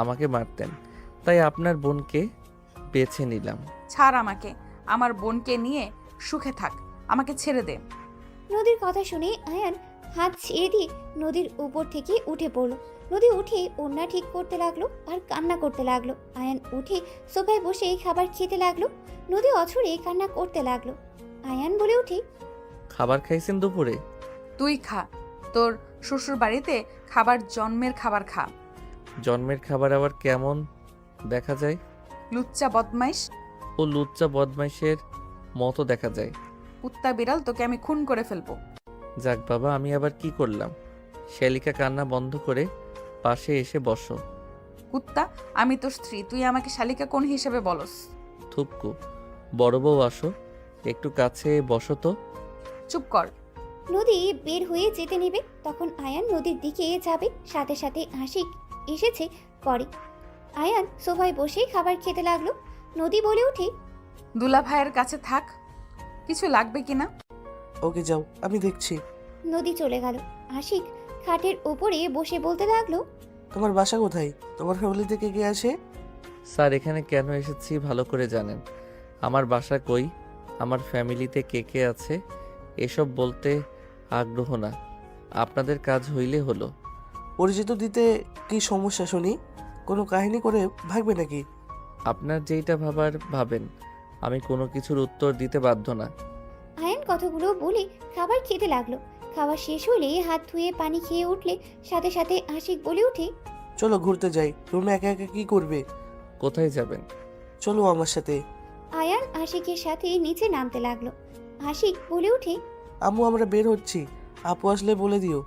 আমাকে মারতেন, তাই আপনার বোনকে বেছে নিলাম। ছাড় আমাকে, আমার বোনকে নিয়ে সুখে থাক, আমাকে ছেড়ে দে। নদীর কথা শুনে আয়ান হাত ছেড়ে দিয়ে নদীর উপর থেকে উঠে পড়লো। নদী উঠে ওড়না ঠিক করতে লাগলো আর কান্না করতে লাগলো। আয়ান উঠে সোফায় বসে খাবার খেতে লাগলো। নদী অছরে কান্না করতে লাগলো। আয়ান বলে ওঠে, খাবার খাইছেন দুপুরে? তুই খা, তোর শ্বশুর বাড়িতে খাবার জন্মের খাবার খা। জন্মের খাবার আবার কেমন দেখা যায়? লুচ্চা বদমাইশ। ও লুচ্চা বদমাইশের মতো দেখা যায়। কুত্তা বিড়াল, তোকে আমি খুন করে ফেলবো। যাক বাবা, আমি আবার কি করলাম? শ্যালিকা কান্না বন্ধ করে পাশে এসে বসো। কুত্তা, আমি তোর স্ত্রী, তুই আমাকে শালিকা কোন হিসেবে বলস? থুপকু, বড় বউ আসো, একটু কাছে বসো তো। চুপ কর। নদী বের হয়ে যেতে নেবে, তখন আয়ান নদীর দিকে যাবে। সাথে সাথে আশিক এসেছে পরে। আয়ান সোফায় বসে খাবার খেতে লাগলো। নদী বলে ওঠে, দুলা ভাইয়ের কাছে থাক, কিছু লাগবে কিনা। ওকে যাও, আমি দেখছি। নদী চলে গেল। আশিক খাটের ওপরে বসে বলতে লাগলো, তোমার বাসা কোথায়? তোমার ফ্যামিলি থেকে কে আসে? স্যার, এখানে কেন এসেছি ভালো করে জানেন। আমার বাসা কই, আমার ফ্যামিলিতে কে কে আছে এসব বলতে আগ্রহ না, আপনাদের কাজ হইলে হলো। পরিচিত দিতে কি সমস্যা শুনি? কোনো কাহিনী করে ভাগবে নাকি? আপনার যেইটা ভাবার ভাবেন, আমি কোনো কিছুর উত্তর দিতে বাধ্য না। আয়ান কথাগুলো বলে খাবার খেতে লাগলো। খাবার শেষ হলে হাত ধুয়ে পানি খেয়ে উঠলে সাথে সাথে আশিক বলে ওঠে, চলো ঘুরতে যাই। রুমে একা একা কি করবে? কোথায় যাবেন? চলো আমার সাথে। আয়ান আশিকের সাথে নিচে নামতে লাগলো। আশিক বলে ওঠে, আম্মু আমরা বের হচ্ছি, আপু আসলে বলে দিও।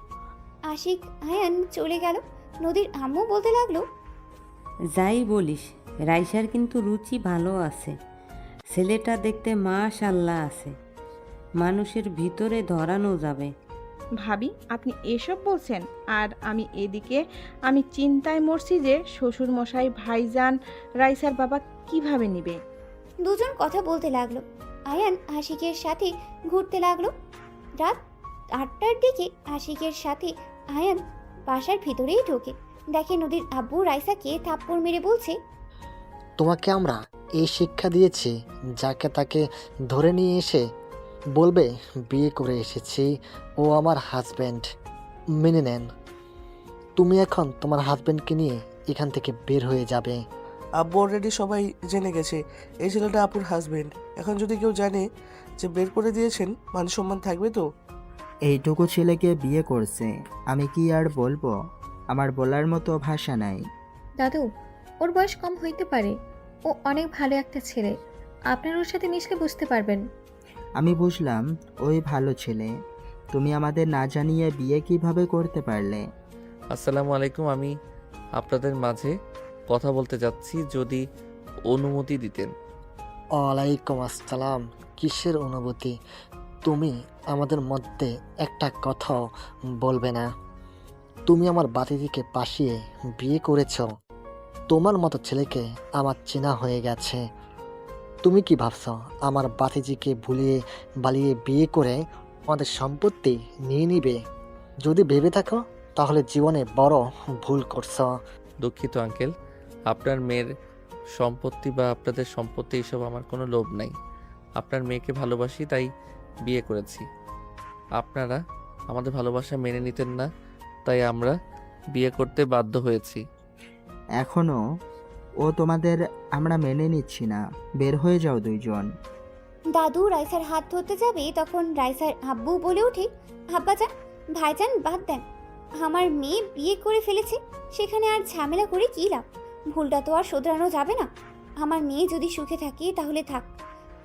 আশিক আয়ান চলে গেল। নদীর আম্মু বলতে লাগলো, যাই বলিস, রাইসার কিন্তু রুচি ভালো আছে। ছেলেটা দেখতে মাশাআল্লাহ আছে, মানুষের ভিতরে ধরানো যাবে। ভাবি আপনি এসব বলছেন, আর আমি এদিকে আমি চিন্তায় মরছি যে শ্বশুর মশাই, ভাইজান, রাইসার বাবা কিভাবে নিবে। দুজন কথা বলতে লাগলো। আয়ান আশিকের সাথে ঘুরতে লাগলো। রাত 8টার দিকে আশিকের সাথে আয়ান বাসার ভিতরেই ঢোকে। দেখে নদীর আব্বু রাইসাকে থাপ্পড় মেরে বলছে, তোমাকে আমরা এই শিক্ষা দিয়েছি, যাকে তাকে ধরে নিয়ে এসে বলবে বিয়ে করে এসেছি, ও আমার হাজব্যান্ড, মেনে নেন। তুমি এখন তোমার হাজব্যান্ডকে নিয়ে এখান থেকে বের হয়ে যাবে। আব্বু অলরেডি সবাই জেনে গেছে এই ছেলেটা আপুর হাজবেন্ড। এখন যদি কেউ জানে যে বের করে দিয়েছেন, মান সম্মান থাকবে তো? এইটুকু ছেলেকে বিয়ে করছে, আমি কি আর বলবো? আমার বলার মতো ভাষা নাই। দাদু, ওর বয়স কম হইতে পারে, ও অনেক ভালো একটা ছেলে। আপনার ওর সাথে মিশলে বুঝতে পারবেন। আমি বুঝলাম ওই ভালো ছেলে, তুমি আমাদের না জানিয়ে বিয়ে কিভাবে করতে পারলে? আসসালামু আলাইকুম, আমি আপনাদের মাঝে কথা বলতে যাচ্ছি, যদি অনুমতি দিতেন। ওয়ালাইকুম আসসালাম। কিসের অনুভূতি? তুমি আমাদের মধ্যে একটা কথাও বলবে না? তুমি আমার বাতিদিকে পাশিয়ে বিয়ে করেছ। তোমার মতো ছেলেকে আমার চেনা হয়ে গেছে। তুমি কি ভাবছ আমার বাতিজিকে ভুলিয়ে বালিয়ে বিয়ে করে আমাদের সম্পত্তি নিয়ে নিবে? যদি ভেবে থাকো তাহলে জীবনে বড় ভুল করছ। দুঃখিত আঙ্কেল, আপনার মেয়ের সম্পত্তি বা আপনাদের সম্পত্তি এসব আমার কোনো লোভ নাই। আপনার মেয়েকে ভালোবাসি, তাই বিয়ে করেছি। আপনারা আমাদের ভালোবাসা মেনে নিতেন না, তাই আমরা বিয়ে করতে বাধ্য হয়েছি। এখনো ও তোমাদের আমরা মেনে নিচ্ছি না, বের হয়ে যাও দুইজন। দাদু রাইসার হাত ধরতে যাবে, তখন রাইসার আব্বু বলে ওঠে, আব্বাজান, ভাইজান বাদ দেন। আমার মেয়ে বিয়ে করে ফেলেছে, সেখানে আর ঝামেলা করে কী লাভ? ভুলটা তো আর শোধরানো যাবে না। আমার মেয়ে যদি সুখে থাকে তাহলে থাক।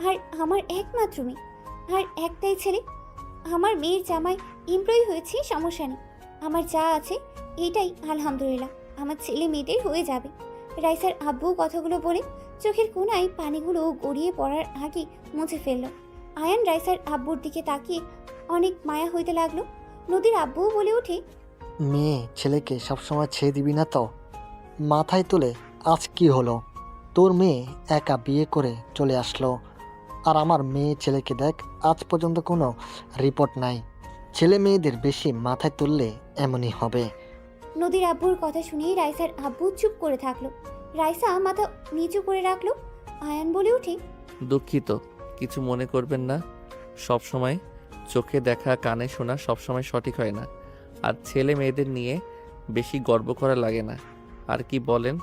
আর আমার একমাত্র মেয়ে, আর একটাই ছেলে। আমার মেয়ের জামাই এমপ্লয়ি হয়েছে, সমস্যা নেই। আমার যা আছে এটাই আলহামদুলিল্লাহ, আমার ছেলে মেয়েদের হয়ে যাবে। রাইসার আব্বু কথাগুলো বলে চোখের কোণায় পানিগুলো গড়িয়ে পড়ার আগে মুছে ফেলল। আয়ান রাইসার আব্বুর দিকে তাকিয়ে অনেক মায়া হইতে লাগলো। নদীর আব্বুও বলে ওঠে, মেয়ে ছেলেকে সবসময় ছেড়ে দিবি না তো? মাথায় তুলে আজ কি হলো? তোর মেয়ে একা বিয়ে করে চলে আসলো, আর আমার মেয়ে ছেলেকে দেখ, আজ পর্যন্ত কোনো রিপোর্ট নাই। ছেলে মেয়েদের বেশি মাথায় তুললে এমনই হবে। নদীর আব্বুর কথা শুনেই রাইসার আব্বু চুপ করে থাকলো। রাইসা মাথা নিচু করে রাখলো। আয়ান বলে ওঠে, দুঃখিত, কিছু মনে করবেন না। সব সময় চোখে দেখা কানে শোনা সবসময় সঠিক হয় না, আর ছেলে মেয়েদের নিয়ে বেশি গর্ব করা লাগে না। আর কি বলেন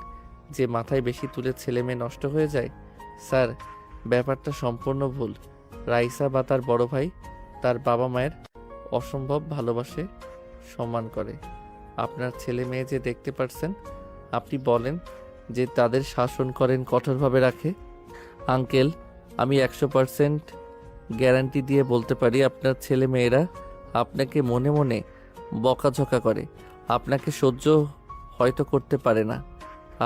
যে মাথায় বেশি তুলে ছেলে মেয়ে নষ্ট হয়ে যায়? স্যার, ব্যাপারটা সম্পূর্ণ ভুল। রাইসা বা তার বড় ভাই তার বাবা মায়ের অসম্ভব ভালোবাসে, সম্মান করে। আপনার ছেলে মেয়ে যে দেখতে পারছেন, আপনি বলেন যে তাদের শাসন করেন, কঠোরভাবে রাখে। আঙ্কেল, আমি 100% গ্যারান্টি দিয়ে বলতে পারি আপনার ছেলে মেয়েরা আপনাকে মনে মনে বকাঝকা করে, আপনাকে সহ্য হয়তো করতে পারে না।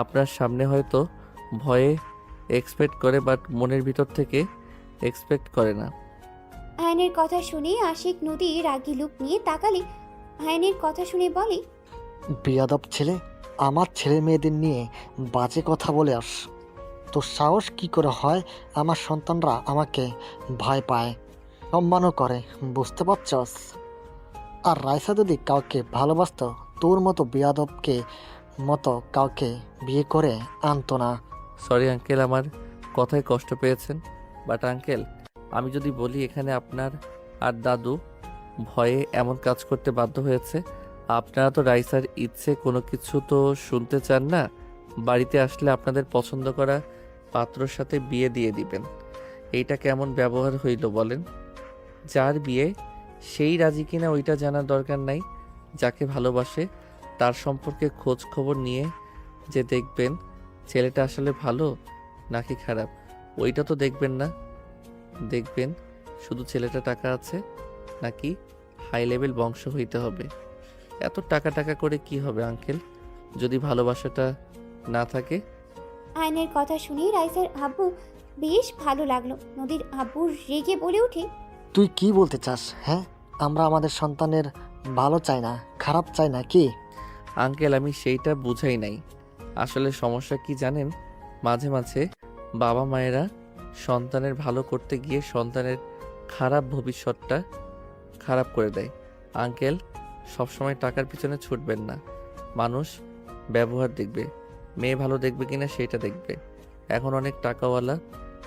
আপনার সামনে হয়তো ভয়ে এক্সপেক্ট করে, বাট মনের ভিতর থেকে এক্সপেক্ট করে না। আয়নের কথা শুনে আশিক নদী রাগী লুক নিয়ে তাকালে আয়নের কথা শুনে বলে, বিয়াদব ছেলে, আমার ছেলে মেয়েদের নিয়ে বাজে কথা বলে আস। তোর সাহস কি করে হয়? আমার সন্তানরা আমাকে ভয় পায়, সম্মানও করে, বুঝতে পারছস? আর রাইসা যদি কাউকে ভালোবাসতো, তোর মতো বিয়াদবকে মতো কাউকে বিয়ে করে আনতো না। সরি আঙ্কেল, আমার কথায় কষ্ট পেয়েছেন, বাট আঙ্কেল, আমি যদি বলি এখানে আপনার আর দাদু ভয়ে এমন কাজ করতে বাধ্য হয়েছে। আপনারা তো রাইসার ইচ্ছে কোনো কিছু তো শুনতে চান না। বাড়িতে আসলে আপনাদের পছন্দ করা পাত্রর সাথে বিয়ে দিয়ে দিবেন। এইটা কেমন ব্যবহার হইল বলেন? যার বিয়ে সেই রাজি কিনা ওইটা জানার দরকার নাই। যাকে ভালোবাসে তার সম্পর্কে খোঁজ খবর নিয়ে যে দেখবেন ছেলেটা আসলে ভালো নাকি খারাপ, ওইটা তো দেখবেন না। দেখবেন শুধু ছেলেটা টাকা আছে নাকি হাই লেভেল বংশ হইতে হবে। এত টাকা টাকা করে কি হবে আঙ্কেল, যদি ভালোবাসাটা না থাকে? আয়নের কথা শুনে রাইসার আব্বু বেশ ভালো লাগলো। নদীর আব্বু রেগে বলে ওঠে, তুই কি বলতে চাস? হ্যাঁ, আমরা আমাদের সন্তানের ভালো চাই না, খারাপ চাই না কি? আঙ্কেল আমি সেইটা বুঝাই নাই। আসলে সমস্যা কি জানেন, মাঝে মাঝে বাবা মায়েরা সন্তানের ভালো করতে গিয়ে সন্তানের খারাপ ভবিষ্যৎটা খারাপ করে দেয়। আঙ্কেল সবসময় টাকার পিছনে ছুটবেন না। মানুষ ব্যবহার দেখবে, মেয়ে ভালো দেখবে কিনা সেটা দেখবে। এখন অনেক টাকাওয়ালা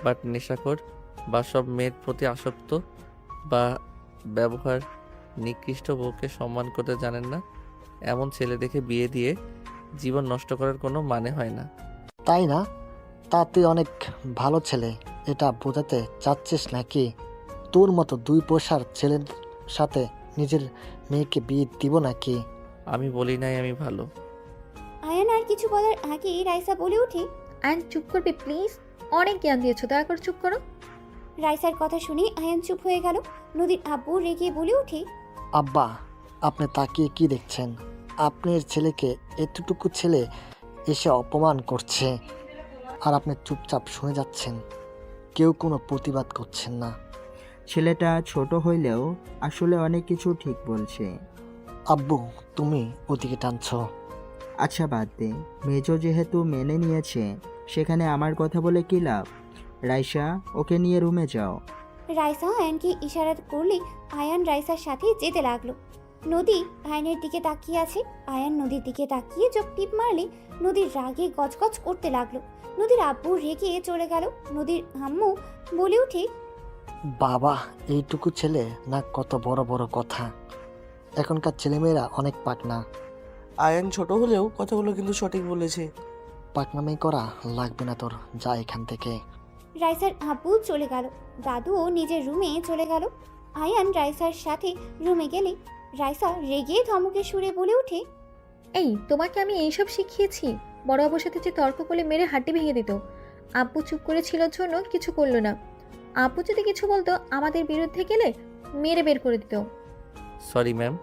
বাট নেশাখোর বা সব মেয়ের প্রতি আসক্ত বা ব্যবহার নিকৃষ্ট বউকে সম্মান করতে জানেন না, এমন ছেলে দেখে বিয়ে দিয়ে জীবন নষ্ট করার কোনো মানে হয় না। তাই না? তা তুই অনেক ভালো ছেলে, এটা বোঝাতে চাচ্ছিস নাকি? তোর মতো দুই পয়সার ছেলের সাথে নিজের মেয়েকে বিয়ে দিব নাকি? আমি বলি নাই আমি ভালো। আয়ান আর কিছু বলার আগেই রাইসা বলে ওঠে, আয়ান চুপ করবে প্লিজ? অনেক জ্ঞান দিয়েছো, দয়া করে চুপ করো। রাইসার কথা শুনে আয়ান চুপ হয়ে গেল। নদীর আব্বু রেগে বলে ওঠে, আব্বা, আপনি তাকিয়ে কি দেখছেন? আপনার ছেলেকে এতটুকু ছেলে এসে অপমান করছে আর আপনি চুপচাপ শুনে যাচ্ছেন, কেউ কোনো প্রতিবাদ করছেন না। ছেলেটা ছোট হইলেও আসলে অনেক কিছু ঠিক বলছে। আব্বু, তুমি ওদিকে টানছো। আচ্ছা বাদ দে, মেজো যেহেতু মেনে নিয়েছে সেখানে আমার কথা বলে কি লাভ? রাইসা, ওকে নিয়ে রুমে যাও। রাইসা আয়ানকে ইশারা করলে আয়ান রাইসার সাথে যেতে লাগলো। নদী আয়ানের দিকে তাকিয়ে আছে। আয়ান নদীর দিকে তাকিয়ে চোখ টিপ মারলে নদীর রাগে গজগজ করতে লাগলো। নদীর আব্বু রেগে চলে গেল। নদীর আম্মু বলে ওঠে, বাবা, এইটুকু ছেলে না কত বড় বড় কথা। এখনকার ছেলেমেয়েরা অনেক পাকনা। আয়ান ছোট হলেও কথাগুলো কিন্তু সঠিক বলেছে। পাকনামি করা লাগবে না তোর, যা এখান থেকে। রাইসার আব্বু চলে গেল। দাদুও নিজের রুমে চলে গেল। আয়ান রাইসার সাথে রুমে গেলে রাইসা রেগে ধমকে সুরে বলে ওঠে, এই তোমাকে আমি এইসব শিখিয়েছি? বড় আব্বুর সাথে যে তর্ক করলে মেরে হাড্ডি ভেঙে দিত। আব্বু চুপ করেছিল জন্য কিছু করলো না। আব্বু যদি কিছু বলতো আমাদের বিরুদ্ধে গেলে মেরে বের করে দিত। Sorry ma'am.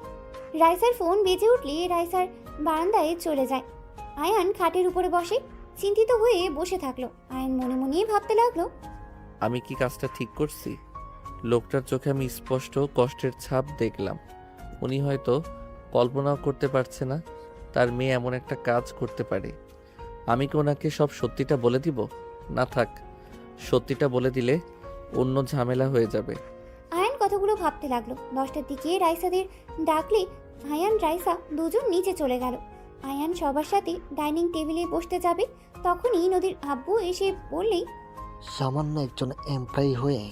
রাইসার ফোন বেজে উঠলে রাইসার বারান্দায় চলে যায়। আয়ান খাটের উপরে বসে চিন্তিত হয়ে বসে থাকলো। আয়ান মনে মনে ভাবতে লাগলো, আমি কি কাজটা ঠিক করছি? লোকটার চোখে আমি স্পষ্ট কষ্টের ছাপ দেখলাম। উনি হয়তো কল্পনাও করতে পারছে না তার মেয়ে এমন একটা কাজ করতে পারে। আমি কি ওনাকে সব সত্যিটা বলে দিব? না থাক, সত্যিটা বলে দিলে অন্য ঝামেলা হয়ে যাবে। আয়ান কথাগুলো ভাবতে লাগলো। 10টার দিকে রাইসাদের ডাকলে আয়ান রাইসা দুজন নিচে চলে গেল। আয়ান সবার সাথে ডাইনিং টেবিলে বসতে যাবে, তখনই নদীর আব্বু এসে বললেই, সামান্য একজন এমপ্লয়ি হয়ে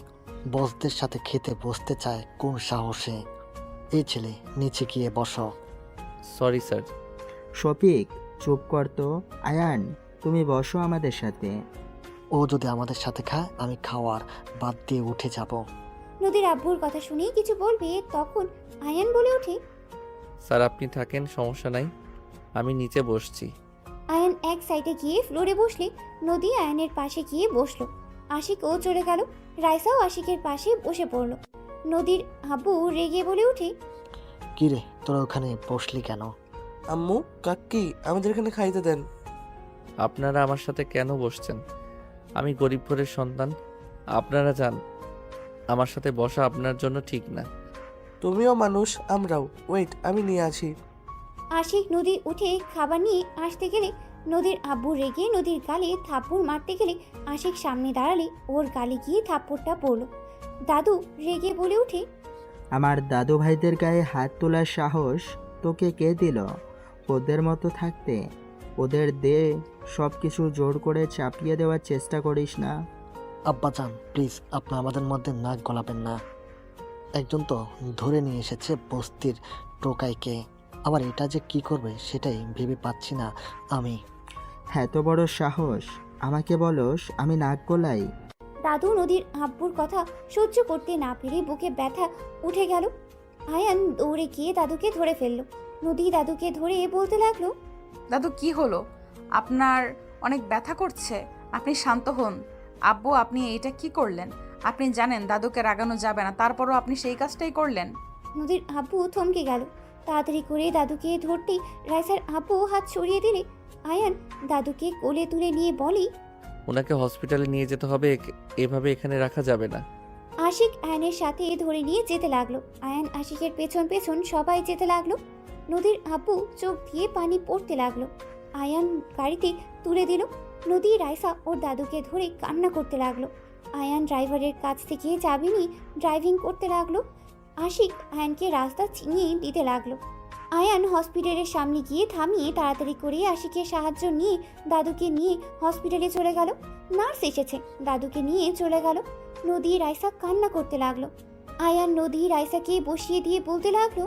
বসদের সাথে খেতে বসতে চায় কোন সাহসে? এই ছেলে, নিচে গিয়ে বসো। Sorry sir. শফিক, চুপ কর তো। আয়ান, তুমি বসো আমাদের সাথে। ও যদি আমাদের সাথে খায়, আমি খাওয়ার বাদ দিয়ে উঠে যাব। নদীর আব্বুর কথা শুনে কিছু বলবে, তখন আয়ান বলে ওঠে, স্যার আপনি থাকেন, সমস্যা নাই, আমি নিচে বসছি। আয়ান এক সাইডে গিয়ে ফ্লোরে বসলে নদী আয়ানের পাশে গিয়ে বসলো। আশিকও চলে গেল। রাইসাও আশিকের পাশে বসে পড়ল। নদীর আব্বু রেগে বলে ওঠে, কি রে, তোরা ওখানে বসলি কেন? আম্মু, কাকি, আমাদের এখানে খাইতে দেন। আপনারা আমার সাথে কেন বসছেন? আমি গরিব ঘরের সন্তান। আপনারা যান, আমার সাথে বসা আপনার জন্য ঠিক না। তুমিও মানুষ, আমরাও। ওয়েট, আমি নিয়ে আসি। আশিক নদী উঠে খাবার নিয়ে আসতে গেলে নদীর আব্বু রেগে নদীর গালে থাপ্পড় মারতে গেলে আশিক সামনে দাঁড়ালে ওর গালে গিয়ে থাপ্পড়টা পড়ল। দাদু রেগে বলে ওঠে, আমার দাদু ভাইদের গায়ে হাত তোলার সাহস তোকে কে দিল? ওদের মতো থাকতে ওদের দে সব কিছু জোর করে চাপিয়ে দেওয়ার চেষ্টা করিস না। আব্বাজান, প্লিজ, আপনি আমাদের মধ্যে নাক গলাবেন না। একজন তো ধরে নিয়ে এসেছে বস্তির টোকাইকে, আবার এটা যে কি করবে সেটাই ভেবে পাচ্ছি না আমি। এত বড় সাহস, আমাকে বলস আমি নাক গলাই? দাদু নদীর আব্বুর কথা সহ্য করতে না পেরে বুকে ব্যথা উঠে গেল। আয়ান দৌড়ে গিয়ে দাদুকে ধরে ফেলল। নদী দাদুকে ধরে বলতে লাগলো, দাদু কি হলো? আপনার অনেক ব্যথা করছে, আপনি শান্ত হন। আব্বু, আপনি এটা কি করলেন? আপনি জানেন দাদুকে রাগানো যাবে না, তারপরও আপনি সেই কাজটাই করলেন। নদীর আব্বু থমকে গেল। তাড়াতাড়ি করে দাদুকে ধরতেই রাইসার আব্বু হাত সরিয়ে দিলে আয়ান দাদুকে কোলে তুলে নিয়ে বলি, ওনাকে হসপিটালে নিয়ে যেতে হবে, এভাবে এখানে রাখা যাবে না। আশিক আয়ানের সাথে ধরে নিয়ে যেতে লাগলো। আয়ান আশিকের পেছন পেছন সবাই যেতে লাগলো। নদীর আব্বু চোখ দিয়ে পানি পড়তে লাগলো। আয়ান গাড়িতে তুলে দিল। নদী রাইসা ওর দাদুকে ধরে কান্না করতে লাগলো। আয়ান ড্রাইভারের কাছ থেকে চাবি নিয়ে ড্রাইভিং করতে লাগলো। আশিক আয়ানকে রাস্তা চিনিয়ে দিতে লাগলো। আয়ান হসপিটালের সামনে গিয়ে থামিয়ে তাড়াতাড়ি করে আশিকের সাহায্য নিয়ে দাদুকে নিয়ে হসপিটালে চলে গেল। নার্স এসেছে, দাদুকে নিয়ে চলে গেল। নদী রাইসা কান্না করতে লাগলো। আয়ান নদী রাইসাকে বসিয়ে দিয়ে বলতে লাগলো,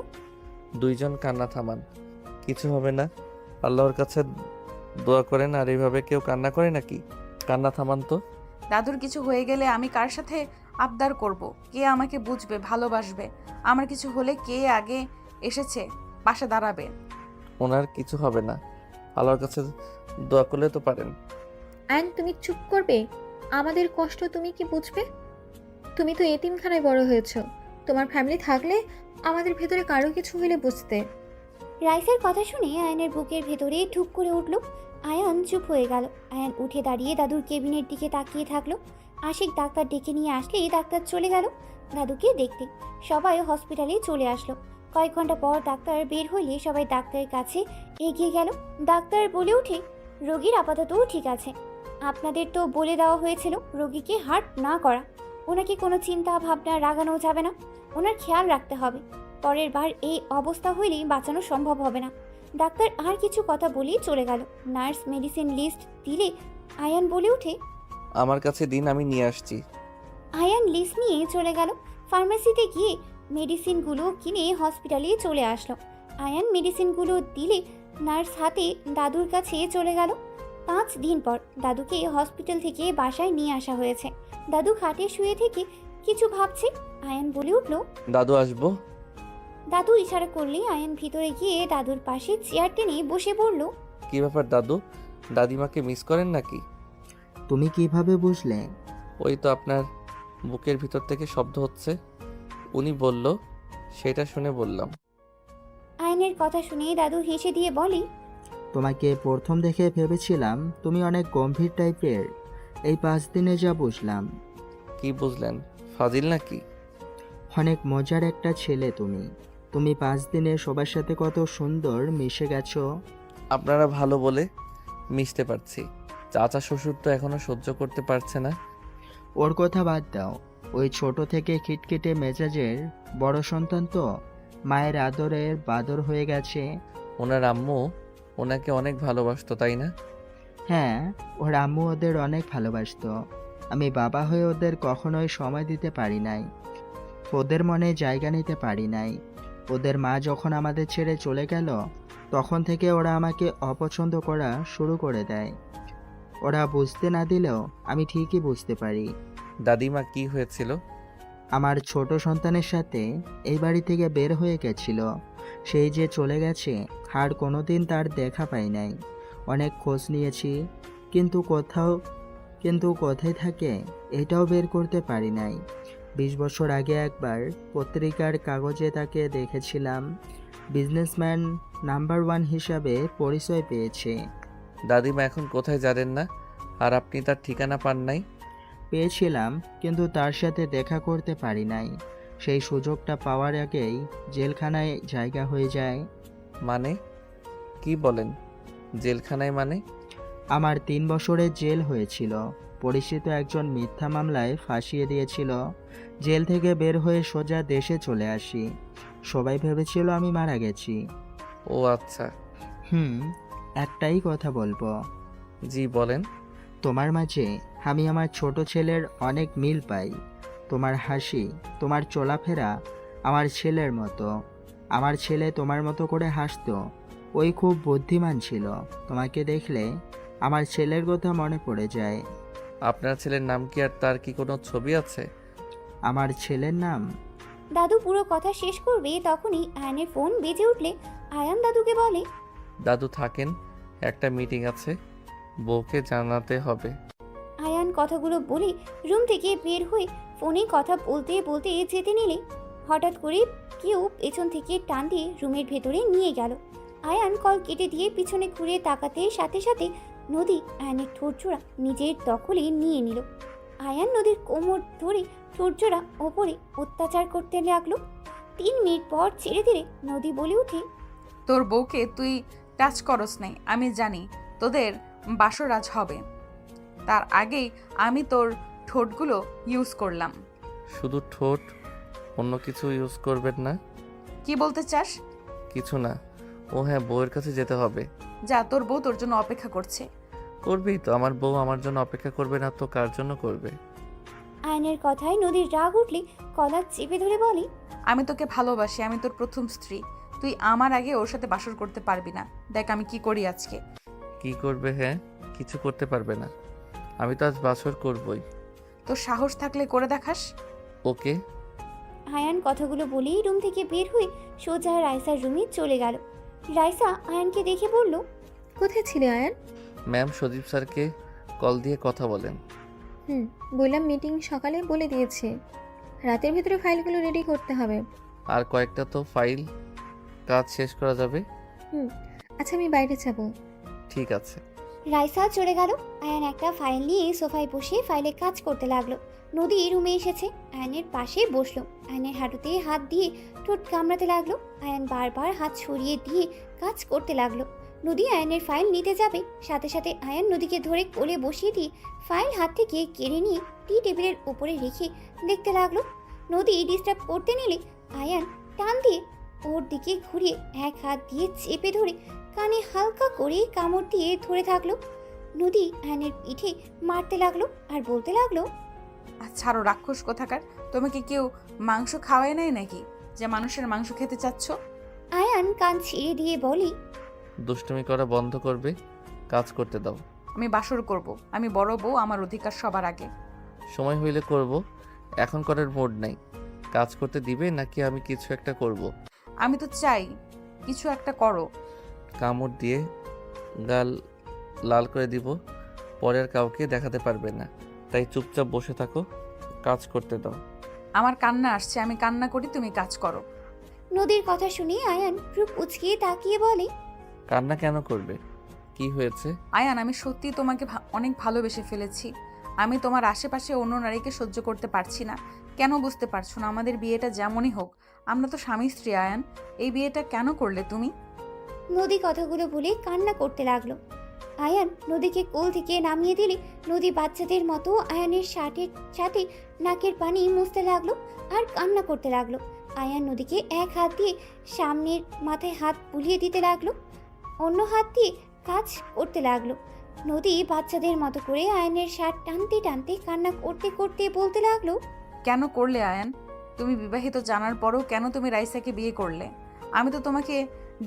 দুইজন কান্না থামান, কিছু হবে না। আল্লাহর কাছে দোয়া করেন। আর এইভাবে কেউ কান্না করে নাকি? কান্না থামান তো। দাদুর কিছু হয়ে গেলে আমি কার সাথে আবদার করব? কে আমাকে বুঝবে, ভালোবাসবে? আমার কিছু হলে কে আগে এসেছে পাশে দাঁড়াবে? ওনার কিছু হবে না, আল্লাহর কাছে দোয়া করলে তো পারেন। অ্যান্ড তুমি চুপ করবে? আমাদের কষ্ট তুমি কি বুঝবে? তুমি তো এতিমখানায় বড় হয়েছো। তোমার ফ্যামিলি থাকলে আমাদের ভেতরে কারো কিছু হলে বুঝতে। রাইসার কথা শুনে আয়ানের বুকের ভেতরে ঠুক করে উঠল। আয়ান চুপ হয়ে গেল। আয়ান উঠে দাঁড়িয়ে দাদুর কেবিনের দিকে তাকিয়ে থাকলো। আশিক ডাক্তার ডেকে নিয়ে আসলেই ডাক্তার চলে গেল দাদুকে দেখতে। সবাই হসপিটালে চলে আসলো। কয়েক ঘন্টা পর ডাক্তার বের হইলে সবাই ডাক্তারের কাছে এগিয়ে গেল। ডাক্তার বলে উঠে, রোগীর আপাতত ঠিক আছে। আপনাদের তো বলে দেওয়া হয়েছিল রোগীকে হার্ট না করা। ওনাকে কোনো চিন্তা ভাবনা রাগানো যাবে না, ওনার খেয়াল রাখতে হবে। পরের বার এই অবস্থা হইলেই বাঁচানো সম্ভব হবে না। ডাক্তার আর কিছু কথা বলেই চলে গেল। নার্স মেডিসিন লিস্ট দিলে আয়ান বলে উঠে, আমার কাছে দিন, আমি নিয়ে আসছি। আয়ান লিস্ট নিয়ে চলে গেল। ফার্মেসিতে গিয়ে মেডিসিনগুলো কিনে হসপিটালে চলে আসলো। আয়ান মেডিসিনগুলো দিলে নার্স হাতে দাদুর কাছে চলে গেল। 5 দিন পর দাদুকে হসপিটাল থেকে বাসায় নিয়ে আসা হয়েছে। দাদু খাটে শুয়ে থেকে কিছু ভাবছে। আয়ান বলে উঠল, দাদু আসবো। দাদু ইশারা করলেই আয়ান ভিতরে গিয়ে দাদুর পাশে চেয়ার টেনে বসে পড়ল। কি ব্যাপার দাদু, দাদিমাকে মিস করেন নাকি? তুমি কিভাবে বুঝলে? ওই তো আপনার বুকের ভিতর থেকে শব্দ হচ্ছে, উনি বলল, সেটা শুনে বললাম। আয়ানের কথা শুনে দাদু হেসে দিয়ে বলে, তোমাকে প্রথম দেখে ভেবেছিলাম তুমি অনেক গম্ভীর টাইপের। এই 5 দিনে যা বুঝলাম। কি বুঝলেন? ফাজিল নাকি? অনেক মজার একটা ছেলে তুমি। তুমি 5 দিনে সবার সাথে কত সুন্দর মিশে গেছো। আপনারা ভালো বলে মিশতে পারছি, চাচা শ্বশুর তো এখনো সহ্য করতে পারছে না। ওর কথা বাদ দাও। ওই ছোট থেকে খিটখিটে মেজাজের বড় সন্তান তো মায়ের আদরের বাদর হয়ে গেছে। ওনার আম্মু ওনাকে অনেক ভালোবাসতো, তাই না? হ্যাঁ, ওর আম্মু ওদের অনেক ভালোবাসতো। আমি বাবা হয়ে ওদের কখনোই সময় দিতে পারি নাই, ওদের মনে জায়গা নিতে পারি নাই। ওদের মা যখন আমাদের ছেড়ে চলে গেল তখন থেকে ওরা আমাকে অপছন্দ করা শুরু করে দেয়। ওরা বুঝতে না দিলেও আমি ঠিকই বুঝতে পারি। দাদিমা কি হয়েছিল? আমার ছোট সন্তানের সাথে এই বাড়ি থেকে বের হয়ে গেছিল। সেই যে চলে গেছে, আর কোনোদিন তার দেখা পাই নাই। অনেক খোঁজ নিয়েছি, কিন্তু কোথায় থাকে এটাও বের করতে পারি নাই। 20 বছর আগে একবার পত্রিকার কাগজে তাকে দেখেছিলাম। বিজনেসম্যান নাম্বার 1 হিসাবে পরিচয় পেয়েছে। দাদিমা এখন কোথায় জানেন না? আর আপনি তার ঠিকানা পান নাই? পেয়েছিলাম, কিন্তু তার সাথে দেখা করতে পারি নাই। সেই সুযোগটা পাওয়ার আগেই জেলখানায় জায়গা হয়ে যায়। মানে কি বলেন? জেলখানায় মানে? আমার 3 বছরের জেল হয়েছিল। পরিচিত একজন মিথ্যা মামলায় ফাঁসিয়ে দিয়েছিল। জেল থেকে বের হয়ে সোজা দেশে চলে আসি। সবাই ভেবেছিল আমি মারা গেছি। ও আচ্ছা। একটাই কথা বলবো। জি বলেন। তোমার মাঝে আমি আমার ছোট ছেলের অনেক মিল পাই। তোমার হাসি, তোমার চলাফেরা আমার ছেলের মতো। আমার ছেলে তোমার মতো করে হাসতো। ওই খুব বুদ্ধিমান ছিল। তোমাকে দেখলে আমার ছেলের কথা মনে পড়ে যায়। আপনার ছেলের নাম কি আর তার কি কোনো ছবি আছে? আমার ছেলের নাম? দাদু পুরো কথা শেষ করবে তখনই আয়ানের ফোন বেজে উঠলে আয়ান দাদুকে বলে, দাদু থাকেন, একটা মিটিং আছে, বউকে জানাতে হবে। আয়ান কথাগুলো বলে রুম থেকে বের হয়ে ফোনে কথা বলতে বলতে যেতে নিলে হঠাৎ করে কেউ পেছন থেকে টান দিয়ে রুমের ভেতরে নিয়ে গেল। আয়ান কল কেটে দিয়ে পিছনে ঘুরে তাকাতে সাথে সাথে নদী আয়ানের ঠোঁট জোড়া নিজের দখলে নিয়ে নিল। আয়ান নদীর কোমর ধরে সূর্যরা ওপরে অত্যাচার করতে লাগলো। 3 মিনিট পর ছেড়ে দিলে নদী বলে উঠে, তোর বউকে তুই টাচ করস নাই, আমি জানি তোদের বাসর আজ হবে। তার আগেই আমি তোর ঠোঁটগুলো ইউজ করলাম। শুধু ঠোঁট, অন্য কিছু ইউজ করবেন না? কি বলতে চাস? কিছু না। ও হ্যাঁ, বউয়ের কাছে যেতে হবে। যা, তোর বউ তোর জন্য অপেক্ষা করছে। করবেই তো, আমার বউ আমার জন্য অপেক্ষা করবে না তো কার জন্য করবে? আয়নের কথায় নদীর রাগ উঠলে কলার চেপে ধরে বলে, আমি তোকে ভালোবাসি, আমি তোর প্রথম স্ত্রী। তুই আমার আগে ওর সাথে বাসর করতে পারবি না। দেখ আমি কি করি আজকে। কি করবে? হ্যাঁ, কিছু করতে পারবে না। আমি তো আজ বাসর করবই। তোর সাহস থাকলে করে দেখাস। ওকে। আয়ান কথাগুলো বলেই রুম থেকে বের হয়ে সোজা রাইসার রুমে চলে গেল। রাইসা আয়ানকে দেখে বলল, কোথায় ছিলে আয়ান? ম্যাম, সজীব স্যারকে কল দিয়ে কথা বলেন। বললাম মিটিং সকালে বলে দিয়েছে, রাতের ভিতরে ফাইলগুলো রেডি করতে হবে। আর কয়েকটা তো ফাইল, কাজ শেষ করা যাবে। আচ্ছা আমি বাইরে যাব। ঠিক আছে। রাইসা চলে গেল। আয়ান একটা ফাইল নিয়ে সোফায় বসে ফাইলে কাজ করতে লাগলো। নদী রুমে এসেছে, আয়ানের পাশে বসলো। আয়ানের হাঁটুতে হাত দিয়ে ঠোঁট কামড়াতে লাগলো। আয়ান বারবার হাত সরিয়ে দিয়ে কাজ করতে লাগলো। নদী আয়ানের ফাইল নিতে যাবে, সাথে সাথে আয়ান নদীকে ধরে কোলে বসিয়ে দিয়ে ফাইল হাত থেকে কেড়ে নিয়ে টি টেবিলের উপরে রেখে দেখতে লাগলো। নদী ডিস্টার্ব করতে নিলে আয়ান টান দিয়ে ওর দিকে ঘুরিয়ে এক হাত দিয়ে চেপে ধরে কানে হালকা করে কামড় দিয়ে ধরে থাকলো। নদী আয়নের পিঠে মারতে লাগলো আর বলতে লাগলো, ছাড়ো রাক্ষস কোথাকার। তোমাকে কেউ মাংস খাওয়ায় নাই নাকি যে মানুষের মাংস খেতে চাচ্ছ? আয়ান কান ছিঁড়ে দিয়ে বলি, দুষ্টুমি করা বন্ধ করবে, কাজ করতে দাও। আমি বাসর করব, আমি বড় বউ, আমার অধিকার সবার আগে। সময় হইলে করব, এখন করার মুড নাই। কাজ করতে দিবে নাকি আমি কিছু একটা করব? আমি তো চাই কিছু একটা করো। কামড় দিয়ে গাল লাল করে দিব, পরে আর কাউকে দেখাতে পারবে না। তাই চুপচাপ বসে থাকো, কাজ করতে দাও। আমার কান্না আসছে, আমি কান্না করি, তুমি কাজ করো। নদীর কথা শুনে আয়ান রূপ উচকিয়ে তাকিয়ে বলে, কান্না কেন করবে? কি হয়েছে? আয়ান, আমি সত্যি তোমাকে অনেক ভালোবেসে ফেলেছি। আমি তোমার আশেপাশে অন্য নারীকে সহ্য করতে পারছি না। কেন বুঝতে পারছো না? আমাদের বিয়েটা যেমনই হোক, আমরা তো স্বামী স্ত্রী। আয়ান, এই বিয়েটা কেন করলে তুমি? নদী কথাগুলো বলে কান্না করতে লাগলো। আয়ান নদীকে কোল থেকে নামিয়ে দিলে নদী বাচ্চাদের মতো আয়ানের শার্টের সাথে নাকের পানি মুছতে লাগলো আর কান্না করতে লাগলো। আয়ান নদীকে এক হাত দিয়ে সামনের মাথায় হাত বুলিয়ে দিতে লাগলো, অন্য হাত দিয়ে কাজ করতে লাগলো। নদী বাচ্চাদের মতো করে আয়ানের শার্ট টানতে টানতে কান্না করতে করতে বলতে লাগলো, কেন করলে আয়ান? তুমি বিবাহিত জানার পরও কেন তুমি রাইসাকে বিয়ে করলে? আমি তো তোমাকে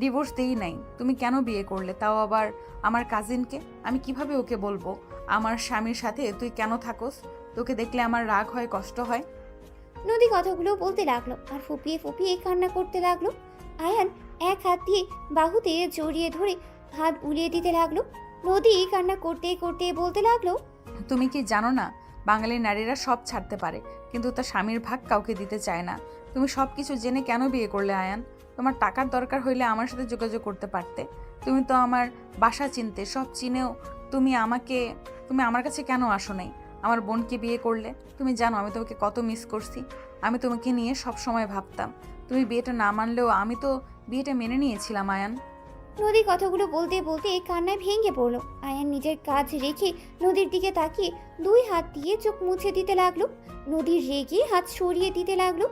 ডিভোর্স দেই নাই, তুমি কেন বিয়ে করলে, তাও আবার আমার কাজিনকে? আমি কিভাবে ওকে বলবো আমার স্বামীর সাথে তুই কেন থাকোস? তোকে দেখলে আমার রাগ হয়, কষ্ট হয়। নদী কথাগুলো বলতে লাগলো আর ফুপিয়ে ফুপিয়ে কান্না করতে লাগলো। আয়ান এক হাত দিয়ে বাহুতে জড়িয়ে ধরে হাত বুলিয়ে দিতে লাগলো। নদী কান্না করতে করতে বলতে লাগলো, তুমি কি জানো না, বাঙালি নারীরা সব ছাড়তে পারে কিন্তু তার স্বামীর ভাগ কাউকে দিতে চায় না। তুমি সব কিছু জেনে কেন বিয়ে করলে আয়ান? তোমার টাকার দরকার হইলে আমার সাথে যোগাযোগ করতে পারতে। তুমি তো আমার বাসা চিনতে, সব চিনেও তুমি আমার কাছে কেন আসো নাই? আমার বোনকে বিয়ে করলে। তুমি জানো আমি তোমাকে কত মিস করছি। আমি তোমাকে নিয়ে সব সময় ভাবতাম। তুমি বিয়েটা না মানলেও আমি তো বিয়েটা মেনে নিয়েছিলাম আয়ান। নদী কথাগুলো বলতে বলতে কান্নায় ভেঙে পড়লো। আয়ান নিজের কাজ রেখে নদীর দিকে তাকিয়ে 2 হাত দিয়ে চোখ মুছে দিতে লাগলো। নদীর রেগে হাত সরিয়ে দিতে লাগলো।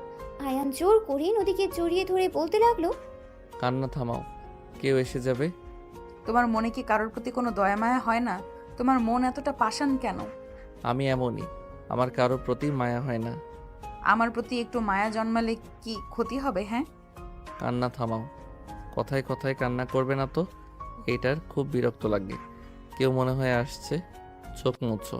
আয়ান জোর করে নদীকে জড়িয়ে ধরে বলতে লাগলো, কান্না থামাও, কেউ এসে যাবে। তোমার মনে কি কারোর প্রতি কোনো দয়া মায়া হয় না? তোমার মন এতটা পাষাণ কেন? আমি এমনই, আমার কারোর প্রতি মায়া হয় না। আমার প্রতি একটু মায়া জন্মালে কি ক্ষতি হবে? হ্যাঁ, কান্না থামাও, কথায় কথায় কান্না করবে না তো। এইটার খুব বিরক্ত লাগে। কেউ মনে হয় আসছে, চোখ মুছো।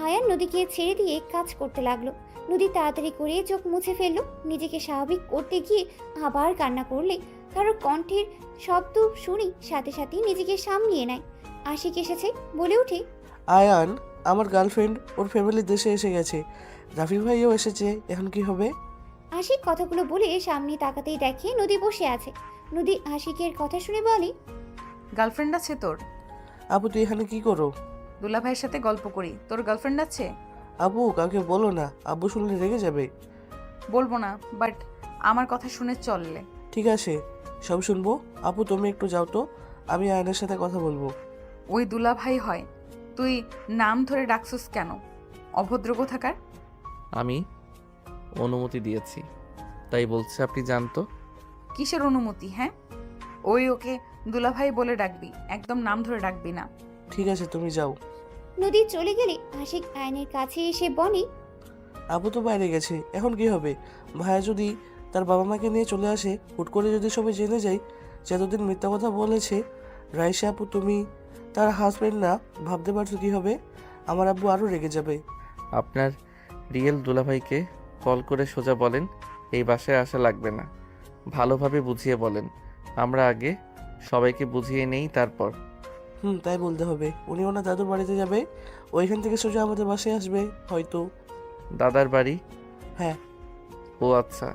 আয়ান নদীকে ছেড়ে দিয়ে কাজ করতে লাগলো। নদী তাড়াতাড়ি করে চোখ মুছে ফেললো। নিজেকে স্বাভাবিক করতে গিয়ে আবার কান্না করলে কারোর কণ্ঠের শব্দ শুনে সাথে সাথে নিজেকে সামলিয়ে নেয়। আশিক এসেছে, বলে ওঠে, আয়ান, আমার গার্লফ্রেন্ড ওর ফ্যামিলি দেশে এসে গেছে, রাফি ভাইও এসেছে, এখন কি হবে? আশিক কথাগুলো বলে সামনে তাকাতেই দেখে নদী বসে আছে। নদী আশিকের কথা শুনে বলে, গার্লফ্রেন্ড আছে তোর? আপু তুই এখানে কি করো? দুলা ভাইয়ের সাথে গল্প করি। তোর গার্লফ্রেন্ড আছে? আব্বু কাউকে বলো না, আব্বু শুনলে রেগে যাবে। বলবো না, বাট আমার কথা শুনে চললে। ঠিক আছে, সব শুনবো। আপু তুমি একটু যাও তো, আমি আয়নের সাথে কথা বলবো। ওই দুলাভাই হয়, তুই নাম ধরে ডাকছিস কেন? অভদ্র কোথাকার। আমি অনুমতি দিয়েছি, তাই বলছে আপনি জানতো। কিসের অনুমতি? হ্যাঁ, ওই ওকে দুলাভাই বলে ডাকবি, একদম নাম ধরে ডাকবি না। ঠিক আছে তুমি যাও। নদী চলে গেলে আশিক আয়নের কাছে এসে বলে, আপু তো বাইরে গেছে, এখন কি হবে? ভাইয়া যদি তার বাবা মাকে নিয়ে চলে আসে, হুট করে যদি সবাই জেনে যায় যে এতদিন মিথ্যা কথা বলেছে রাইসা আপু তুমি তার হাজবেন্ড না, ভাবতে পারছো কি হবে? আমার আব্বু আরও রেগে যাবে। আপনার রিয়েল দুলাভাইকে কল করে সোজা বলেন এই বাসায় আসা লাগবে না। ভালোভাবে বুঝিয়ে বলেন, আমরা আগে সবাইকে বুঝিয়ে নেই তারপর। তাই বলতে হবে। উনি ওনার দাদুর বাড়িতে যাবে, ওইখান থেকে সোজা আমাদের বাসায় আসবে হয়তো। দাদার বাড়ি? হ্যাঁ। ও আচ্ছা।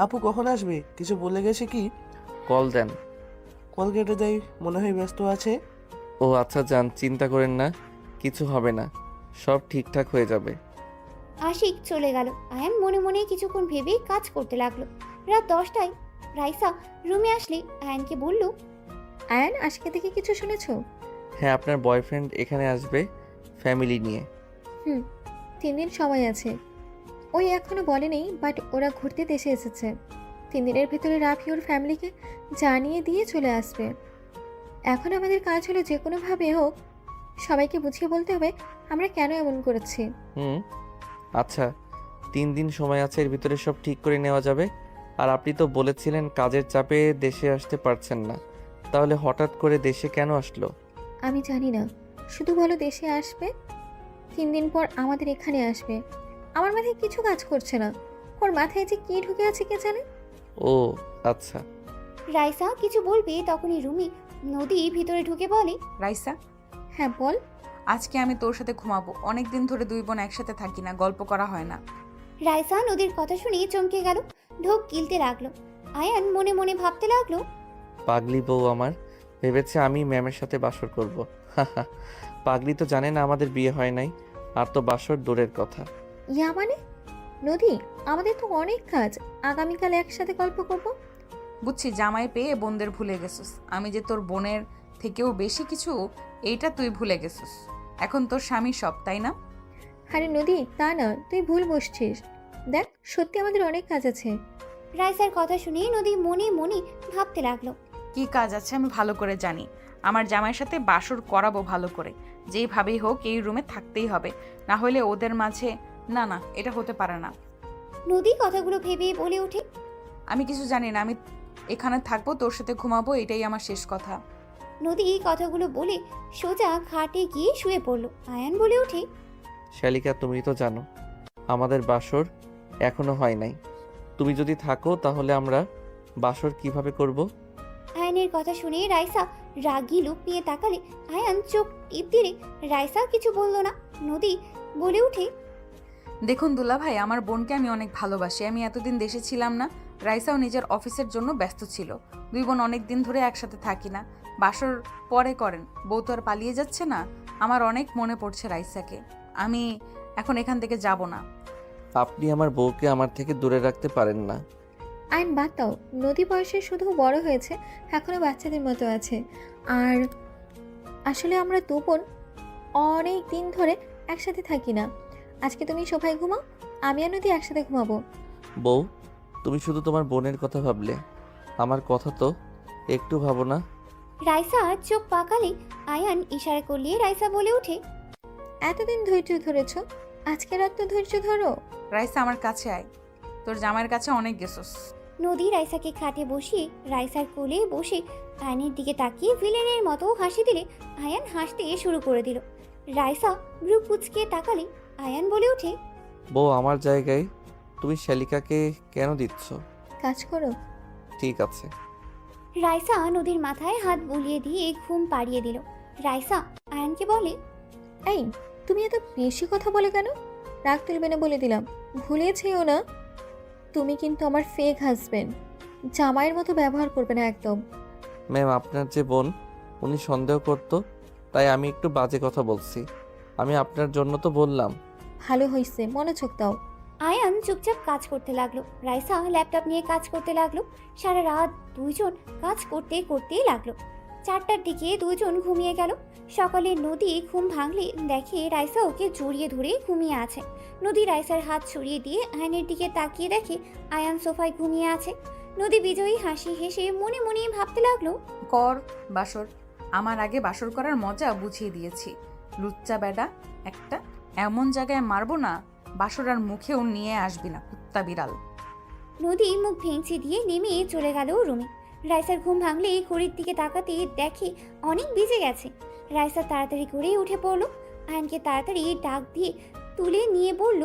আপু কখন আসবে, কিছু বলে গেছে কি? কল দেন। কল কেটে দেয়, মনে হয় ব্যস্ত আছে। ও আচ্ছা যান, চিন্তা করেন না, কিছু হবে না, সব ঠিকঠাক হয়ে যাবে। আশিক চলে গেল। আয়ান মনে মনে কিছুক্ষণ ভেবে কাজ করতে লাগলো। রাত 10টায় রাইসা রুমে আসলে আয়ানকে বলল, আয়ান, আজকে থেকে কিছু শুনেছো? হ্যাঁ, আপনার বয়ফ্রেন্ড এখানে আসবে ফ্যামিলি নিয়ে। 3 দিন সময় আছে। ওই এখনো বলেনি, বাট ওরা ঘুরতে দেশে এসেছে। 3 দিনের ভেতরে রাফি ওর ফ্যামিলিকে জানিয়ে দিয়ে চলে আসবে। এখন আমাদের কাজ হলো যে কোনোভাবে হোক সবাইকে বুঝিয়ে বলতে হবে আমরা কেন এমন করেছি। আচ্ছা, 3 দিন সময় আছে, এর ভিতরে সব ঠিক করে নেওয়া যাবে। আর আপনি তো বলেছিলেন কাজের চাপে দেশে আসতে পারছেন না, তাহলে হঠাৎ করে দেশে কেন আসলো? আমি জানি না, শুধু বলো দেশে আসবে। 3 দিন পর আমাদের এখানে আসবে। আমার মাথায় কিছু কাজ করছে না। ওর মাথায় যে কি ঢুকে আছে কে জানে। ও আচ্ছা। রাইসা কিছু বলবে তখনই রুমি নদী ভিতরে ঢুকে বলে, রাইসা, হ্যাঁ বল। আজকে আমি তোর সাথে ঘুমাবো। অনেক দিন ধরে দুই বোন একসাথে থাকি না, গল্প করা হয় না। রাইসা নদীর কথা শুনে চমকে গেল, ঢোক গিলতে লাগলো। আয়ান মনে মনে ভাবতে লাগলো, পাগলি বউ আমার, ভেবেছে আমি ম্যামের সাথে বাসর করব। পাগলি তো জানে না আমাদের বিয়ে হয় নাই, আর তো বাসর দূরের কথা। ইয়া মানে? নদী, আমাদের তো অনেক কাজ, আগামীকাল একসাথে গল্প করব। বুঝছি, জামাই পেয়ে বোনদের ভুলে গেছিস। আমি যে তোর বোনের থেকেও বেশি কিছু, এইটা তুই ভুলে গেছিস। এখন তোর স্বামী সব, তাই না? আরে নদী, তা না, তুই ভুল বসছিস। দেখ, সত্যি আমাদের অনেক কাজ আছে। রাইসার কথা শুনে নদী মনে মনে ভাবতে লাগলো, কি কাজ আছে আমি ভালো করে জানি। আমার জামাইয়ের সাথে বাসর করাবো ভালো করে, যেইভাবেই হোক এই রুমে থাকতেই হবে, না হলে ওদের মাঝে না না, এটা হতে পারে না। নদী কথাগুলো ভেবে বলে ওঠে, আমি কিছু জানি না, আমি এখানে থাকবো, তোর সাথে ঘুমাবো, এটাই আমার শেষ কথা। নদী কথাগুলো বলে সোজা খাটে গিয়ে শুয়ে পড়লো। আয়ান বলে ওঠে, শালিকা, তুমি তো জানো আমাদের বাসর এখনো হয় নাই। তুমি যদি থাকো তাহলে আমরা বাসর কিভাবে করব? আয়ানের কথা শুনে রাইসা রাগী লুক নিয়ে তাকালে আয়ান চোখ টিপ দিলে রাইসা কিছু বলল না। নদী বলে ওঠে, দেখুন দুলাভাই, আমার বোনকে আমি অনেক ভালোবাসি। আমি এতদিন দেশে ছিলাম না, রাইসাও নিজের অফিসের জন্য ব্যস্ত ছিল। দুই বোন অনেক দিন ধরে একসাথে থাকি না, বাসর পরে করেন। বউ তো আর পালিয়ে যাচ্ছে না। আমার অনেক মনে পড়ছে রাইসাকে। আমি এখন এখান থেকে যাব না। আপনি আমার বউকে আমার থেকে দূরে রাখতে পারেন না। আইন বাদ দাও, নদী বয়সে শুধু বড় হয়েছে, এখনো বাচ্চাদের মতো আছে। আর আসলে আমরা দু বোন অনেক দিন ধরে একসাথে থাকি না। আজকে তুমি সোফায় ঘুমাও, আমি আর নদী একসাথে ঘুমাবো। বউ, তুমি শুধু তোমার বোনের কথা ভাবলে, আমার কথা তো একটু ভাবো না। রাইসা চোখ পাকালে আয়ান ইশারা করলে রাইসা বলে ওঠে, এতদিন ধৈর্য ধরেছ, আজকে রাত তো ধৈর্য ধরো। রাইসা আমার কাছে আয়, তোর জামাইয়ের কাছে অনেক গেছস। নদী রাইসাকে খাটে বসিয়ে রাইসার কোলে বসে আয়ানের দিকে তাকিয়ে ভিলেনের মতো হাসি দিলে আয়ান হাসতে শুরু করে দিল। রাইসা ভ্রু কুচকে তাকালে আয়ান বলে ওঠে, বউ, আমার জায়গায় তুমি শালিকাকে কেন দিচ্ছ? কাজ করো। ঠিক আছে। রাইসা নদীর মাথায় হাত বুলিয়ে দিয়ে ঘুম পাড়িয়ে দিল। রাইসা আয়ানকে বলে, এই, তুমি এত বেশি কথা বলে কেন? রাগ তুলবে না বলে দিলাম, ভুলেছেও না। তুমি কিন্তু আমার ফেক হাজবেন্ড, জামাইয়ের মতো ব্যবহার করবে না একদম। ম্যাম, আপনার যে বোন, উনি সন্দেহ করতো, তাই আমি একটু বাজে কথা বলছি। আমি আপনার জন্য তো বললাম। ভালো হয়েছে, মনোযোগ দাও। আয়ান চুপচাপ কাজ করতে লাগলো, রাইসা ল্যাপটপ নিয়ে কাজ করতে লাগলো। সারা রাত দুইজন কাজ করতেই লাগলো। 4টার দিকে দুইজন ঘুমিয়ে গেল। সকালে নদী ঘুম ভাঙলে দেখে রাইসা ওকে জড়িয়ে ধরে ঘুমিয়ে আছে। নদী রাইসার হাত সরিয়ে দিয়ে আয়নের দিকে তাকিয়ে দেখে আয়ান সোফায় ঘুমিয়ে আছে। নদী বিজয়ী হাসি হেসে মনে মনে ভাবতে লাগলো, কর বাসর, আমার আগে বাসর করার মজা বুঝিয়ে দিয়েছি। লুচ্চা বেডা একটা, এমন জায়গায় মারবো না বাসর আর মুখেও নিয়ে আসবি না, কুত্তা বিড়াল। নদী মুখ ভেঙচি দিয়ে নেমে চলে গেল রুমে। রাইসার ঘুম ভাঙলে ঘড়ির দিকে তাকাতে দেখে অনেক বেজে গেছে। রাইসা তাড়াতাড়ি করে উঠে পড়লো। আয়নকে তাড়াতাড়ি ডাক দিয়ে তুলে নিয়ে বলল,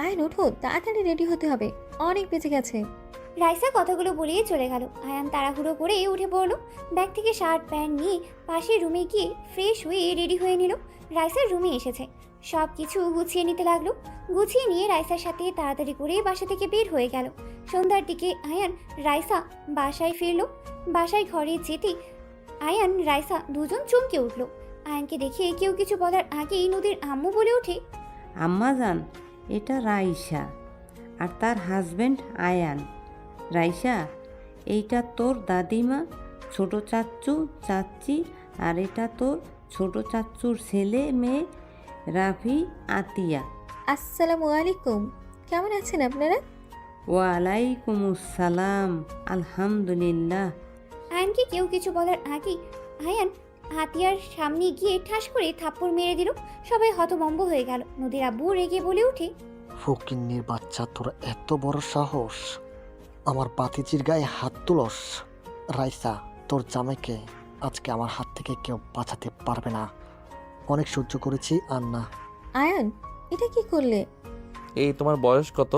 আয়ন ওঠো, তাড়াতাড়ি রেডি হতে হবে, অনেক বেঁচে গেছে। রাইসা কথাগুলো বলে চলে গেল। আয়ান তাড়াহুড়ো করে উঠে পড়লো। ব্যাগ থেকে শার্ট প্যান্ট নিয়ে পাশের রুমে গিয়ে ফ্রেশ হয়ে রেডি হয়ে নিল। রাইসার রুমে এসেছে, সব কিছু গুছিয়ে নিতে লাগলো। গুছিয়ে নিয়ে রাইসার সাথে তাড়াতাড়ি করে বাসা থেকে বের হয়ে গেল। সন্ধ্যার দিকে আয়ান রাইসা বাসায় ফিরলো। বাসায় ঘরে যেতে আয়ান রাইসা দুজন চমকে উঠলো। আয়ানকে দেখে কেউ কিছু বলার আগেই নদীর আম্মু বলে ওঠে, আম্মাজান, এটা রাইসা আর তার হাজবেন্ড আয়ান। রাইসা, এইটা তোর দাদিমা, ছোট চাচ্চু চাচ্চি, আর এটা তোর ছোট চাচ্চুর ছেলে মেয়ে রাফি আতিয়া। আসসালামু আলাইকুম, কেমন আছেন আপনারা? ওয়ালাইকুম আসসালাম, আলহামদুলিল্লাহ। আয়ানকে কেউ কিছু বলার আগেই আয়ান হাতিয়ার সামনে গিয়ে ঠাস করে থাপ্পড় মেরে দিল। সবাই হতভম্ব হয়ে গেল। নদীর আব্বু রেগে বলে ওঠে, ফকিন্নির বাচ্চা, তোর এত বড় সাহস, আমার বাতিজির গায়ে হাত তুলস? রাইসা, তোর জামাইকে আজকে আমার হাত থেকে কেউ বাঁচাতে পারবে না। অনেক সহ্য করেছি, আর না। আয়ান, এটা কি করলে? এই তোমার বয়স কত?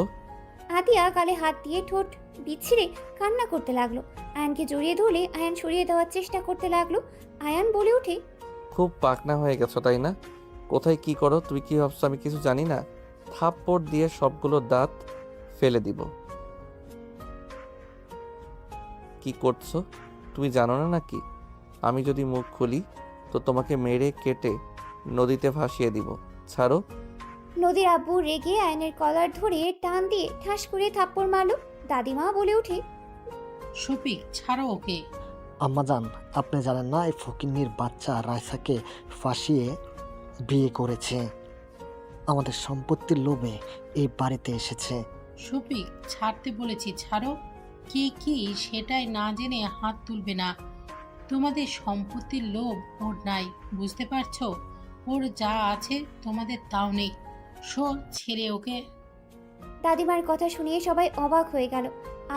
আতিয়া গালে হাত দিয়ে ঠোঁট বিছিরে কান্না করতে লাগলো। আয়ানকে জড়িয়ে ধরলে আয়ান সরিয়ে দেওয়ার চেষ্টা করতে লাগলো। আয়ান বলে ওঠে, খুব পাকনা হয়ে গেছো তাই না? কোথায় কি করো তুমি? কি ভাবছো আমি কিছু জানি না? থাপ্পড় দিয়ে সবগুলো দাঁত ফেলে দিব। কি করছো তুমি জানো না নাকি? আমি যদি মুখ খুলি তো তোমাকে মেরে কেটে নদীতে ভাসিয়ে দিব। ছাড়ো। নদীর আব্বু রেগে আয়নের কলার ধরে টান দিয়ে ঠাস করে থাপ্পড় মারলো। দাদিমা বলে ওঠে, শফিক, ছাড়ো ওকে। আম্মাজান, আপনি জানেন না এই ফকিন্নির বাচ্চা রাইসাকে ফাঁসিয়ে বিয়ে করেছে। আমাদের সম্পত্তির লোভে এই বাড়িতে এসেছে। শফিক, ছাড়তে বলেছি, ছাড়ো। কে কি সেটাই না জেনে হাত তুলবে না। তোমাদের সম্পত্তির লোভ ওর নাই, বুঝতে পারছো? ওর যা আছে তোমাদের তাও নেই। ছেড়ে ওকে। দাদিমার কথা শুনিয়ে সবাই অবাক হয়ে গেল।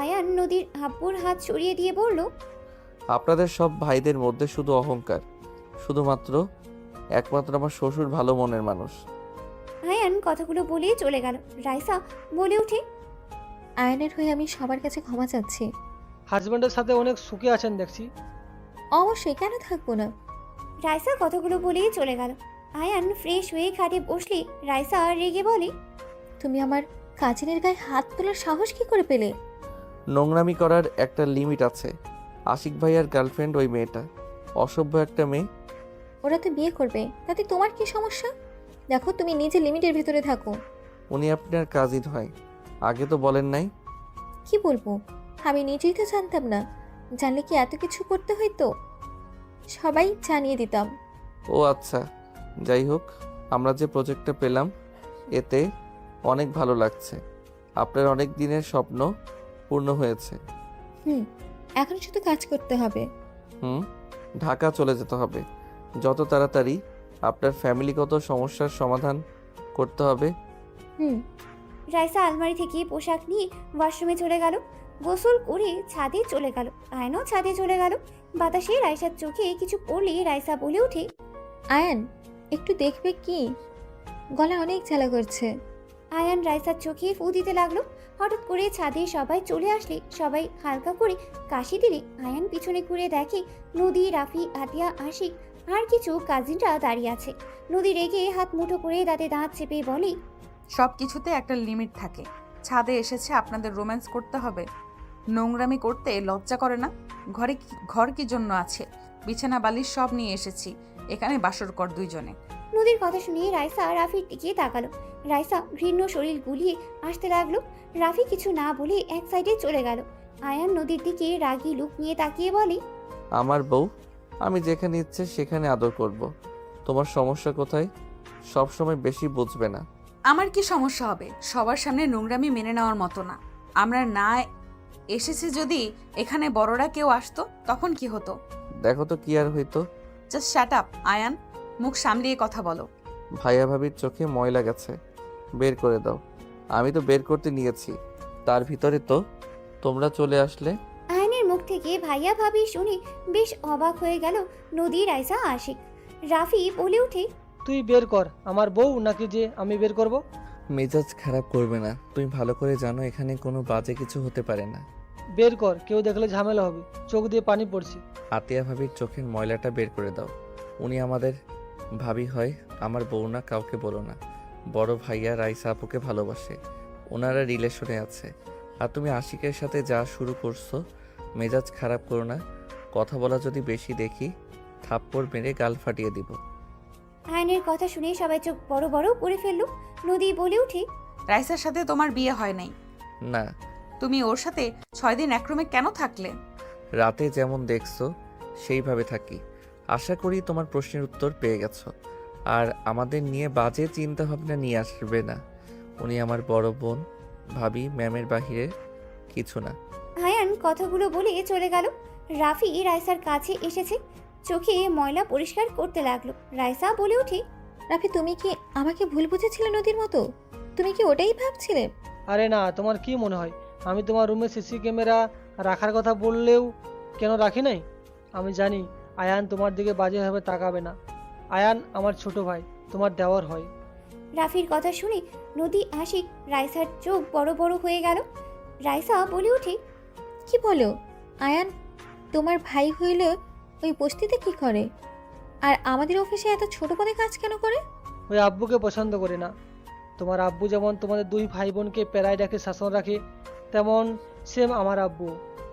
আয়ান নদীর আব্বুর হাত সরিয়ে দিয়ে বলল, আপনাদের সব ভাইদের মধ্যে শুধু অহংকার, একমাত্র আমার শ্বশুর ভালো মনের মানুষ। আয়ান কথাগুলো বলেই চলে গেল। রাইসা বলে ওঠে, আয়নের হয়ে আমি সবার কাছে ক্ষমা চাচ্ছি। হাজব্যান্ডের সাথে অনেক সুখে আছেন দেখছি। অবশ্যই, কেন থাকবো না। রাইসা কথাগুলো বলেই চলে গেল। আয়ান ফ্রেশ হয়ে খাটে বসলে রাইসা রেগে বলে, তুমি আমার কাজিনের গায়ে হাত তোলার সাহস কি করে পেলে? নোংরামি করার একটা লিমিট আছে। আশিক ভাইয়ার গার্লফ্রেন্ড ওই মেয়েটা, অসভ্য একটা মেয়ে। ওরা তো বিয়ে করবে, তাতে তোমার কি সমস্যা? দেখো, তুমি নিজে লিমিটের ভিতরে থাকো। উনি আপনার কাজিন হয়, আগে তো বলেন নাই। কি বলবো, আমি নিজেই তো জানতাম না। জানলে কি এত কিছু করতে হইতো? সবাই জানিয়ে দিতাম। ও আচ্ছা, যাই হোক, আমরা যে প্রজেক্টটা পেলাম এতে অনেক ভালো লাগছে। আপনার অনেক দিনের স্বপ্ন পূর্ণ হয়েছে। এখন শুধু কাজ করতে হবে। ঢাকা চলে যেতে হবে যত তাড়াতাড়ি। আপনার ফ্যামিলিগত সমস্যার সমাধান করতে হবে। রাইসা আলমারি থেকে পোশাক নিয়ে ওয়াশরুমে চলে গেল। গোসল করে ছাদে চলে গেল। আয়নও ছাদে চলে গেল। বাতাসে রাইসার চোখে কিছু পড়লে রাইসা বলে ওঠে, আয়ান, একটু দেখবে কি? গলা অনেক জ্বালা করছে। আয়ান রাইসার চোখে ফু দিতে লাগলো। হঠাৎ করে ছাদে সবাই চলে আসলে সবাই হালকা করে কাশি দিলে আয়ান পিছনে ঘুরে দেখে নদী, রাফি, আতিয়া, আশিক আর কিছু কাজিনরা দাঁড়িয়ে আছে। নদী রেগে হাত মুঠো করে দাঁতে দাঁত চেপে বলে, সব কিছুতে একটা লিমিট থাকে। ছাদে এসেছে আপনাদের রোম্যান্স করতে হবে? নোংরামি করতে লজ্জা করে না? ঘর কি জন্য আছে? বিছানা বালিশ সব নিয়ে এসেছি, এখানে বাসর কর দুইজনে। নদীর কথা শুনে রাইসা রাফির দিকে তাকালো। রাইসা ঘৃণ্য শরীর গুলিয়ে আসতে লাগলো। রাফি কিছু না বলে এক সাইডে চলে গেল। আয়ান নদীর দিকে রাগী লুক নিয়ে তাকিয়ে বলে, আমার বউ, আমি যেখানে ইচ্ছে সেখানে আদর করব। তোমার সমস্যা কোথায়? সব সময় বেশি বুঝবে না। আমার কি সমস্যা হবে? সবার সামনে নোংরামি মেনে নেওয়ার মতো না। আমরা না এসেছি, যদি এখানে বড়রা কেউ আসতো তখন কি হতো? দেখো তো কি আর হইতো। জাস্ট শ্যাট আপ আয়ান, মুখ সামলিয়ে কথা বলো। ভাইয়া ভাবির চোখে ময়লা গেছে, বের করে দাও। আমি তো বের করতে নিয়েছি, তার ভিতরে তো তোমরা চলে আসলে। আয়নের মুখ থেকে ভাইয়া ভাবি শুনে বেশ অবাক হয়ে গেল নদী, রাইসা, আশিক। রাফি বলে উঠে, তুই বের কর আমার বউ, নাকি যে আমি বের করব? মেজাজ খারাপ করবে না, তুমি ভালো করে জানো এখানে কোনো বাজে কিছু হতে পারে না। বের কর, কেউ দেখলে ঝামেলা হবে। চোখ দিয়ে পানি পড়ছে। আতিয়া ভাবির চোখের ময়লাটা বের করে দাও। উনি আমাদের ভাবি হয়, আমার বউ না। কাউকে বলো না। বড় ভাইয়া রাইসা আপুকে ভালোবাসে, ওনারা রিলেশনে আছে। আর তুমি আশিকের সাথে যা শুরু করছো, মেজাজ খারাপ করো না। কথা বলা যদি বেশি দেখি, থাপ্পড় মেরে গাল ফাটিয়ে দিব। আয়নের কথা শুনে সবাই চোখ বড় বড় করে ফেলল। নদী বলে উঠে, রাইসার সাথে তোমার বিয়ে হয় নাই? না। তুমি ওর সাথে 6 দিন এক রুমে কেন থাকলে? রাতে যেমন দেখছো সেইভাবে থাকি। আশা করি তোমার প্রশ্নের উত্তর পেয়ে গেছো। আর আমাদের নিয়ে বাজে চিন্তা ভাবনা নিয়ে আসবে না। উনি আমার বড় বোন, ভাবি, ম্যামের বাহিরে কিছু না। আয়ান কথাগুলো বলে চলে গেল। রাফি রাইসার কাছে এসেছে, চোখে ময়লা পরিষ্কার করতে লাগলো। রাইসা বলে উঠে, রাফি, তুমি কি আমাকে ভুল বুঝেছিলে নদীর মতো? তুমি কি ওটাই ভাবছিলে? আরে না, তোমার কি মনে হয় আমি তোমার রুমে সিসি ক্যামেরা রাখার কথা বললেও কেন রাখি নাই? আমি জানি আয়ান তোমার দিকে বাজেভাবে তাকাবে না। আয়ান আমার ছোট ভাই, তোমার দেওয়ার হয়। রাফির কথা শুনে নদী, আশিক, রাইসার চোখ বড় বড় হয়ে গেল। রাইসা বলে উঠে, কি বলো? আয়ান তোমার ভাই হইলে ওই বস্তিতে কি করে? আর আমাদের অফিসে এত ছোট পদে কাজ কেন করে? ওই আব্বুকে পছন্দ করে না। তোমার আব্বু যেমন তোমাদের দুই ভাই বোনকে পেরায় রাখে, শাসন রাখে, তেমন সেম আমার আব্বু।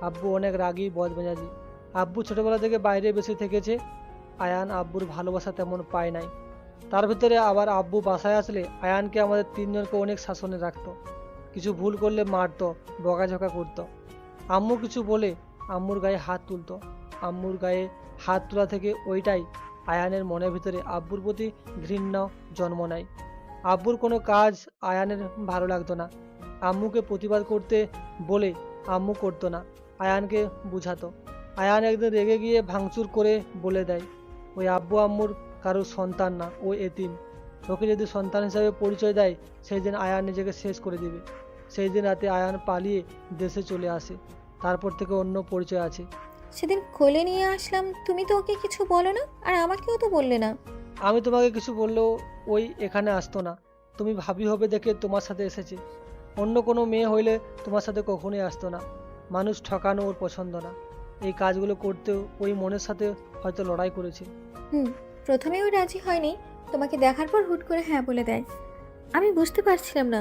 আব্বু অনেক রাগী, বদমেজাজি। আব্বু ছোটবেলা থেকে বাইরে বেশি থেকেছে। আয়ান আব্বুর ভালোবাসা তেমন পায় নাই। তার ভিতরে আবার আব্বু বাসায় আসলে আয়ানকে, আমাদের তিনজনকে অনেক শাসনে রাখতো। কিছু ভুল করলে মারতো, বকাঝকা করতো। আম্মু কিছু বলে আম্মুর গায়ে হাত তুলতো। আম্মুর গায়ে হাত তোলা থেকে ওইটাই আয়ানের মনের ভিতরে আব্বুর প্রতি ঘৃণা জন্ম নেয়। আব্বুর কোনো কাজ আয়ানের ভালো লাগতো না। আম্মুকে প্রতিবাদ করতে বলে আম্মু করতো না, আয়ানকে বুঝাতো। আয়ান একদিন রেগে গিয়ে ভাঙচুর করে বলে দেয়, ওই আব্বু আম্মুর কারোর সন্তান না, ও এতিম। ওকে যদি সন্তান হিসাবে পরিচয় দেয়, সেই দিন আয়ান নিজেকে শেষ করে দিবে। সেই দিন রাতে আয়ান পালিয়ে দেশে চলে আসে। তারপর থেকে অন্য পরিচয় আছে। সেদিন কোলে নিয়ে আসলাম, তুমি তো ওকে কিছু বলো না, আর আমাকেও তো বললে না। আমি তোমাকে কিছু বললেও ওই এখানে আসতো না। তুমি ভাবি হবে দেখে তোমার সাথে এসেছে। অন্য কোনো মেয়ে হইলে তোমার সাথে কখনোই আসতো না। মানুষ ঠকানো ওর পছন্দ না। এই কাজগুলো করতেও ওই মনের সাথে হয়তো লড়াই করেছে। প্রথমে ওই রাজি হয়নি, তোমাকে দেখার পর হুট করে হ্যাঁ বলে দেয়। আমি বুঝতে পারছিলাম না,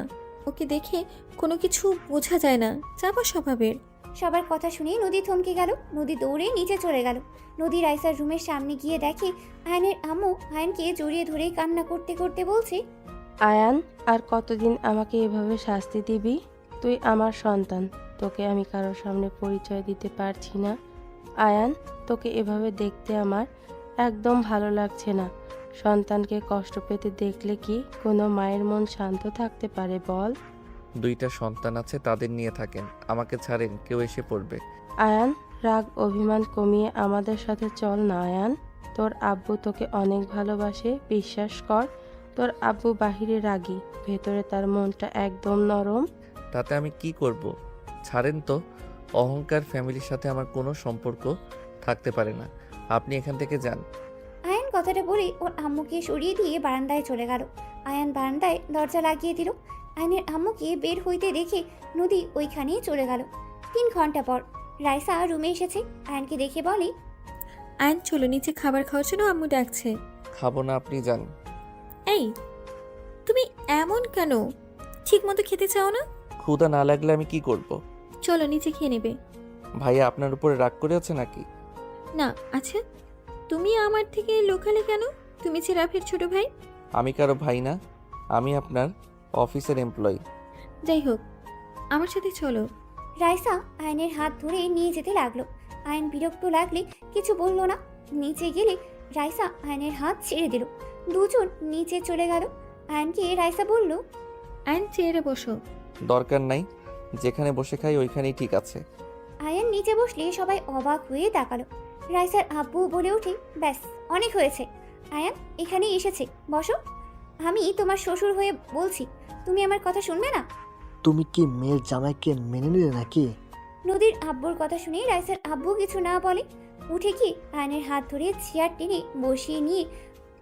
ওকে দেখে কোনো কিছু বোঝা যায় না, চাপা স্বভাবের। সবার কথা শুনে নদী থমকে গেল। নদী দৌড়ে নিচে চলে গেল। নদী রাইসার রুমের সামনে গিয়ে দেখে আয়নের আম্মু আয়নকে জড়িয়ে ধরে কান্না করতে করতে বলছে, আয়ান, আর কতদিন আমাকে এভাবে শাস্তি দিবি? তুই আমার সন্তান, তোকে আমি কারোর সামনে পরিচয় দিতে পারছি না। আয়ান, তোকে এভাবে দেখতে আমার একদম ভালো লাগছে না। সন্তানকে কষ্ট পেতে দেখলে কি কোনো মায়ের মন শান্ত থাকতে পারে বল? 2টা সন্তান আছে, তাদের নিয়ে থাকেন, আমাকে ছাড়েন, কেউ এসে পড়বে। আয়ান, রাগ অভিমান কমিয়ে আমাদের সাথে চল না আয়ান। তোর আব্বু তোকে অনেক ভালোবাসে, বিশ্বাস কর। তোর আব্বু বাহিরে রাগী, ভেতরে তার মনটা একদম নরম। তাতে আমি কি করব? ছাড়েন তো। অহংকার ফ্যামিলির সাথে আমার কোনো সম্পর্ক থাকতে পারে না। আপনি এখান থেকে যান। আয়ান কথাটা বলে ওর আম্মুকে সরিয়ে দিয়ে বারান্দায় চলে গেল। আয়ান বারান্দায় দরজা লাগিয়ে দিল। আয়নের আম্মুকে বের হইতে দেখে নদী ওইখানেই চলে গেল। 3 ঘন্টা পর রাইসা রুমে এসেছে। আয়নকে দেখে বলে, আয়ন, চলো নিচে খাবার খাওয়ার জন্য আম্মু ডাকছে। খাবো না, আপনি যান। এই, তুমি এমন কেন? ঠিক মতো খেতে চাও না? ক্ষুধা না লাগলে আমি কি করব? চলো নিচে খেয়ে নেবে। ভাইয়া আপনার উপরে রাগ করে আছে নাকি? না, আচ্ছা তুমি আমার থেকে লুকালে কেন? তুমি যে রাফির ছোট ভাই। আমি কারো ভাই না, আমি আপনার অফিসের এমপ্লয়ি। যাই হোক, আমার সাথে চলো। রাইসা আয়নের হাত ধরে নিয়ে যেতে লাগলো। আয়ন বিরক্ত লাগলে কিছু বলল না। নিচে গেলে রাইসা আয়নের হাত ছেড়ে দিল। দুজন নিচে চলে গেল। আয়নকে রাইসা বলল, আইন চেয়ারে বসো। দরকার নাই, যেখানে বসে খাই ওইখানেই ঠিক আছে। আয়ন নিচে বসলে সবাই অবাক হয়ে তাকালো। রাইসার আব্বু বলে ওঠে, ব্যাস অনেক হয়েছে, আয়ান এখানেই এসেছে, বসো। আমি তোমার শ্বশুর হয়ে বলছি, তুমি আমার কথা শুনবে না? তুমি কি মেয়ের জামাইকে মেনে নিলে নাকি? নদীর আব্বুর কথা শুনে রাইসার আব্বু কিছু না বলে উঠে গিয়ে আয়নের হাত ধরে চেয়ার টেনে বসিয়ে নিয়ে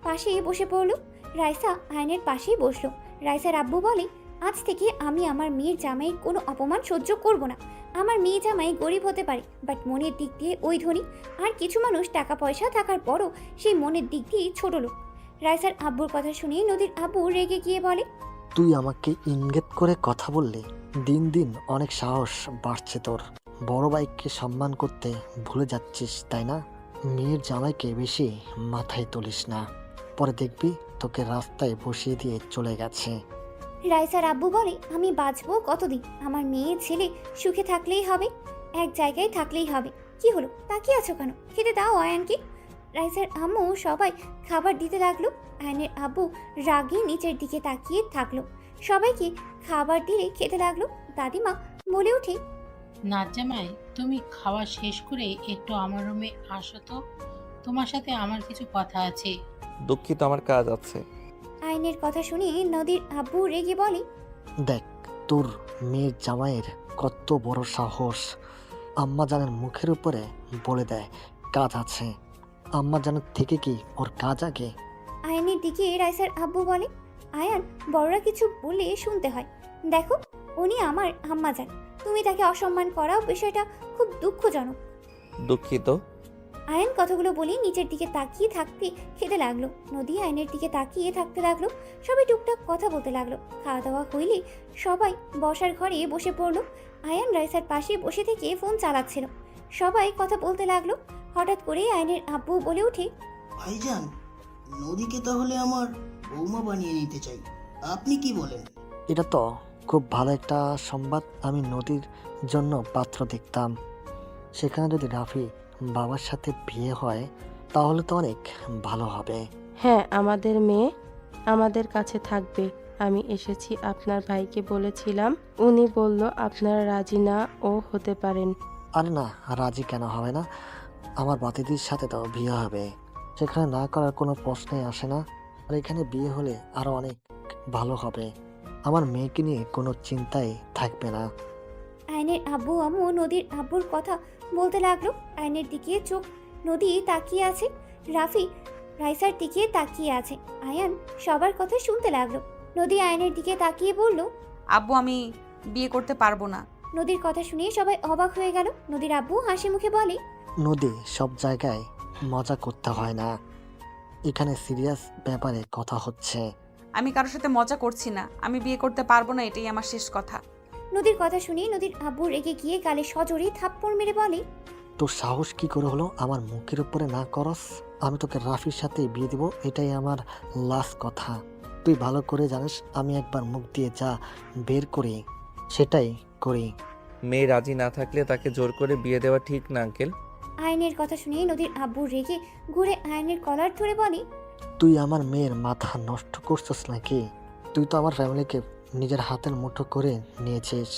পাশে বসে পড়লো। রাইসা আয়নের পাশেই বসলো। রাইসার আব্বু বলে, আজ থেকে আমি আমার মেয়ের জামাইয়ের কোনো অপমান সহ্য করব না। আমার মেয়ে জামাই গরিব হতে পারে, বাট মনের দিক দিয়ে ওই ধনী। আর কিছু মানুষ টাকা পয়সা থাকার পরও সেই মনের দিক দিয়ে ছোট লোক। রাইসার আব্বুর কথা শুনে নদীর আব্বু রেগে গিয়ে বলে, তুই আমাকে ইঙ্গিত করে কথা বললি। দিন দিন অনেক সাহস বাড়ছে তোর। বড় ভাইকে সম্মান করতে ভুলে যাচ্ছিস তাই না? মেয়ের জামাইকে বেশি মাথায় তুলিস না, পরে দেখবি তোকে রাস্তায় বসিয়ে দিয়ে চলে গেছে। রাইসার আব্বু বলে, আমি বাঁচবো কতদিন? আমার মেয়ে ছেলে সুখে থাকলেই হবে, এক জায়গায় থাকলেই হবে। কি হলো, তাকিয়ে আছো কেন? খেতে দাও আয়ানকে। রাইসার আম্মু সবাই খাবার দিতে লাগলো। আয়নের আব্বু রাগে নিচের দিকে তাকিয়ে থাকলো। সবাইকে খাবার দিলে খেতে লাগলো। দাদিমা বলে ওঠে, নাজ্জামাই, তুমি খাওয়া শেষ করে একটু আমার রুমে আসো তো, তোমার সাথে আমার কিছু কথা আছে। দুঃখিত, আমার কাজ আছে। আয়নের কথা শুনে নদীর আব্বু রেগে বলে, দেখ তোর মেয়ের জামাইয়ের কত বড় সাহস। আম্মা জানের মুখের উপরে বলে দেয় কাজ আছে। আম্মা জানের থেকে কি ওর কাজ আগে? আয়নের দিকে রাইসার আব্বু বলে, আয়ান, বড়রা কিছু বললে শুনতে হয়। দেখো, উনি আমার আম্মা যান, তুমি তাকে অসম্মান করাও বিষয়টা খুব দুঃখজনক। দুঃখিত। আয়ন কথাগুলো বলে নিচের দিকে তাকিয়ে থাকতে খেতে লাগলো। নদী আয়নের দিকে তাকিয়ে থাকতে লাগলো। সবাই টুকটাক কথা বলতে লাগলো। খাওয়া দাওয়া হইলে সবাই বসার ঘরে বসে পড়লো। আয়ান রাইসার পাশে বসে থেকে ফোন চালাচ্ছিল। সবাই কথা বলতে লাগলো। হঠাৎ করে আয়নের আব্বু বলে ওঠে, ভাইজান, নদীকে তাহলে আমার বৌমা বানিয়ে নিতে চাই, আপনি কি বলেন? এটা তো খুব ভালো একটা সংবাদ। আমি নদীর জন্য পাত্র দেখতাম। সেখানে যদি রাফি বাবার সাথে বিয়ে হয় তাহলে তো অনেক ভালো হবে। হ্যাঁ, আমাদের মেয়ে আমাদের কাছে থাকবে। আমি এসেছি, আপনার ভাইকে বলেছিলাম, উনি বলল আপনারা রাজি না ও হতে পারেন। আরে না, রাজি কেন হবে না? আমার বাতিদির সাথে তো বিয়ে হবে, সেখানে না করার কোনো প্রশ্নই আসে না। আর এখানে বিয়ে হলে আরো অনেক ভালো হবে। আমার মেয়েকে নিয়ে কোনো চিন্তাই থাকবে না। আয়নের আব্বু আম্মু নদীর আব্বুর কথা বলতে লাগলো। আয়নের দিকে চোখ নদী তাকিয়ে আছে, রাফি রাইসার দিকে তাকিয়ে আছে। আয়ান সবার কথা শুনতে লাগলো। নদী আয়নের দিকে তাকিয়ে বলল, আব্বু, আমি বিয়ে করতে পারবো না। নদীর কথা শুনে সবাই অবাক হয়ে গেল। নদীর আব্বু হাসি মুখে বলে, নদী, সব জায়গায় মজা করতে হয় না, এখানে সিরিয়াস ব্যাপারে কথা হচ্ছে। আমি কারোর সাথে মজা করছি না, আমি বিয়ে করতে পারবো না, এটাই আমার শেষ কথা। নদীর কথা শুনে নদীর আব্বু রেগে গিয়ে গালে সজোরে থাপ্পড় মেরে বলে, তোর সাহস কি করে হলো আমার মুখের উপরে না করস? আমি তোকে রাফির সাথে বিয়ে দিব, এটাই আমার লাস্ট কথা। তুই ভালো করে জানিস আমি একবার মুখ দিয়ে যা বের করি সেটাই করি। মেয়ে রাজি না থাকলে তাকে জোর করে বিয়ে দেওয়া ঠিক না আঙ্কেল। আয়নের কথা শুনে নদীর আব্বু রেগে ঘুরে আয়নের কলার ধরে বলে, তুই আমার মেয়ের মাথা নষ্ট করছিস নাকি? তুই তো আমার ফ্যামিলিকে নিজের হাতের মুঠো করে নিয়েছিস।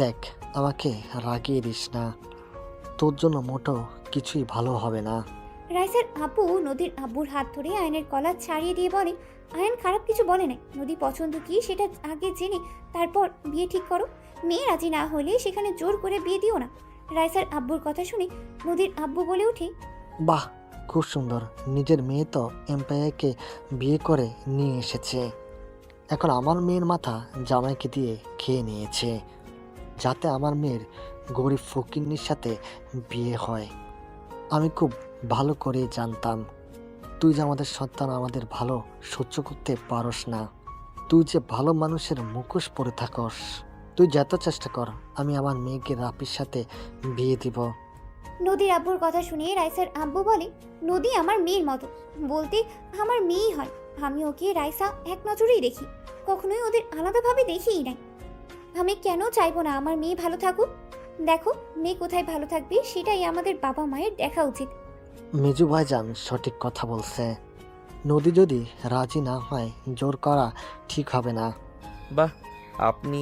দেখ, আমাকে রাগিয়ে দিস না, তোর জন্য মোটো কিছুই ভালো হবে না। রাইসার আব্বু নদীর আব্বুর হাত ধরে আয়নের কলার ছাড়িয়ে দিয়ে বলে, আয়ন খারাপ কিছু বলে নাই, নদী পছন্দ কি সেটা আগে জেনে তারপর বিয়ে ঠিক করো। মেয়ে রাজি না হলে সেখানে জোর করে বিয়ে দিও না। রাইসার আব্বুর কথা শুনে নদীর আব্বু বলে ওঠে, বাহ, খুব সুন্দর। নিজের মেয়ে তো এম্পায়ারকে বিয়ে করে নিয়ে এসেছে, এখন আমার মেয়ের মাথা জামাইকে দিয়ে খেয়ে নিয়েছে, যাতে আমার মেয়ের গরিব ফকিন্নির সাথে বিয়ে হয়। আমি খুব ভালো করে জানতাম তুই যে আমাদের সন্তান আমাদের ভালো সহ্য করতে পারস না। তুই যে ভালো মানুষের মুখোশ পরে থাকস। তুই যত চেষ্টা কর, আমি আমার মেয়েকে রাফির সাথে বিয়ে দিব। নদীর আব্বুর কথা শুনে রাইসার আব্বু বলে, নদী আমার মেয়ের মতো, বলতে আমার মেয়েই হয়। আমি ওকে রাইসা এক নজরেই দেখি, কখনোই ওদের আলাদাভাবে দেখিই নাই। আমি কেন চাইবো না আমার মেয়ে ভালো থাকুক? দেখো, মেয়ে কোথায় ভালো থাকবে সেটাই আমাদের বাবা মায়ের দেখা উচিত। মেজু ভাইজান সঠিক কথা বলছে। নদী যদি রাজি না হয় জোর করা ঠিক হবে না। বাহ, আপনি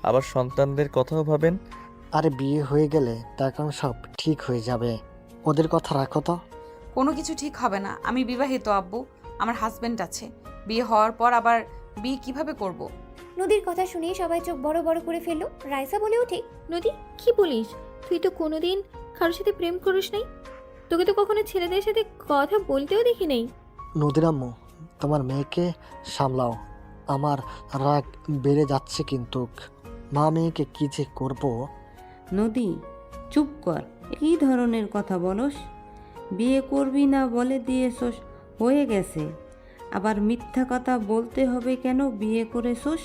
আবার সন্তানদের কথাও ভাবেন। আরে বিয়ে হয়ে গেলে তখন সব ঠিক হয়ে যাবে। ওদের কথা রাখো তো। কোনো কিছু ঠিক হবে না। আমি বিবাহিত আব্বু, আমার হাজবেন্ড আছে। বিয়ে হওয়ার পর আবার বিয়ে কিভাবে করব? নদীর কথা শুনে সবাই চোখ বড় বড় করে ফেললো। রাইসা বলে ওঠে, নদী, কি বলিস? তুই তো কোনোদিন কারোর সাথে প্রেম করিস নাই। তোকে তো কখনো ছেলেদের সাথে কথা বলতেও দেখি নাই। নদীর আম্মু, তোমার মেয়েকে সামলাও। আমার রাগ বেড়ে যাচ্ছে কিন্তু। মা মেয়েকে কি যে করবো। নদী, চুপ কর। কী ধরনের কথা বলস? বিয়ে করবি না বলে দিয়েছস, হয়ে গেছে। আবার মিথ্যা কথা বলতে হবে কেন? বিয়ে করেছস?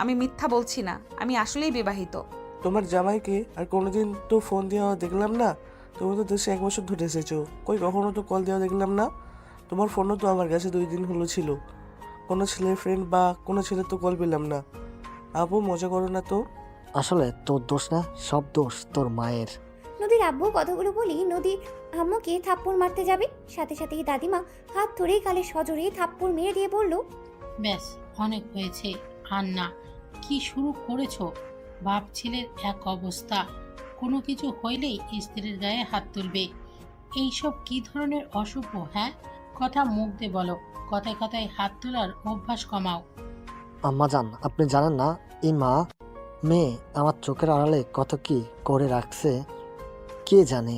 আমি মিথ্যা বলছি না, আমি আসলেই বিবাহিত। তোমার জামাইকে আর কোনোদিন তো ফোন দেওয়া দেখলাম না। তুমি তো দেশে 1 বছর ধরে এসেছো, কই কখনো তো কল দেওয়া দেখলাম না। তোমার ফোনও তো আমার কাছে 2 দিন হলো ছিল। কোনো ছেলের ফ্রেন্ড বা কোনো ছেলে তো কল পেলাম না। আপু, মজা করো না তো। আসলে তোর দোষ না, সব দোষ তোর মায়ের। নদীর আব্বু কথাগুলো বলি নদী আম্মুকে থাপ্পড় মারতে যাবে, সাথে সাথেই দাদিমা হাত ধরে গালে সজোরে থাপ্পড় মেরে দিয়ে বলল, ব্যাস, অনেক হয়েছে। আর না, কি শুরু করেছো? বাপ ছেলের এক অবস্থা, কোনো কিছু হইলেই স্ত্রীর গায়ে হাত তুলবে। এইসব কি ধরনের অশুভ? হ্যাঁ, কথা মুখ দিয়ে বলো। কথায় কথায় হাত তোলার অভ্যাস কমাও। আম্মাজান, আপনি জানেন না এই মা মেয়ে আমার চোখের আড়ালে কত কি করে রাখছে। কে জানে,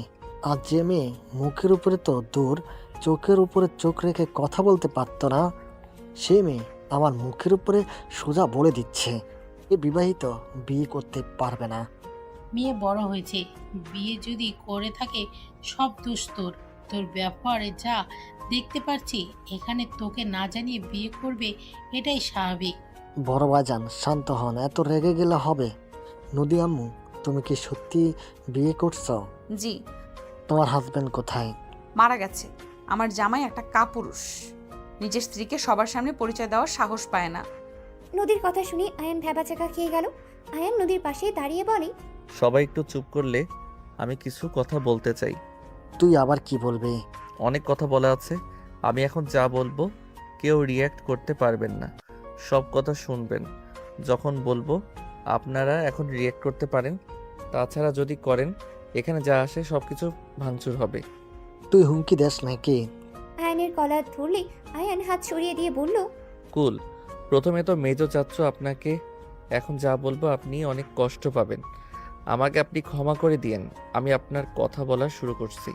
আজ যে মেয়ে মুখের উপরে তো দূর, চোখের উপরে চোখ রেখে কথা বলতে পারতো না, সে মেয়ে আমার মুখের উপরে সোজা বলে দিচ্ছে এ বিবাহিত, বিয়ে করতে পারবে না। মেয়ে বড় হয়েছে, বিয়ে যদি করে থাকে সব দোষ তোর। তোর ব্যবহারে যা দেখতে পাচ্ছি, এখানে তোকে না জানিয়ে বিয়ে করবে, এটাই স্বাভাবিক। বড় ভাইজান শান্ত হন, এত রেগে গেলে হবে। নদী আম্মু, তুমি কি সত্যি বিয়ে করছো? জি। তোমার হাজবেন্ড কোথায়? মারা গেছে। আমার জামাই একটা কাপুরুষ, নিজের স্ত্রীকে সবার সামনে পরিচয় দেওয়ার সাহস পায় না। নদীর কথা শুনে আয়ান ভ্যাবাচাকা খেয়ে গেল। আয়ান নদীর পাশে দাঁড়িয়ে বলে, সবাই একটু চুপ করলে আমি কিছু কথা বলতে চাই। তুই আবার কি বলবি? অনেক কথা বলা আছে। আমি এখন যা বলবো কেউ রিয়্যাক্ট করতে পারবেন না, সব কথা শুনবেন। যখন বলবো আপনারা এখন রিয়্যাক্ট করতে পারেন, তাছাড়া যদি করেন এখানে যা আসে সব কিছু ভাঙচুর হবে। তুই হুমকি দেস নাকি? আয়ানের কলার ধরলে আয়ান হাত সরিয়ে দিয়ে বলল, কুল। প্রথমে তো মেজো চাচ্ছ আপনাকে, এখন যা বলবো আপনি অনেক কষ্ট পাবেন। আমাকে আপনি ক্ষমা করে দিয়েন। আমি আপনার কথা বলা শুরু করছি।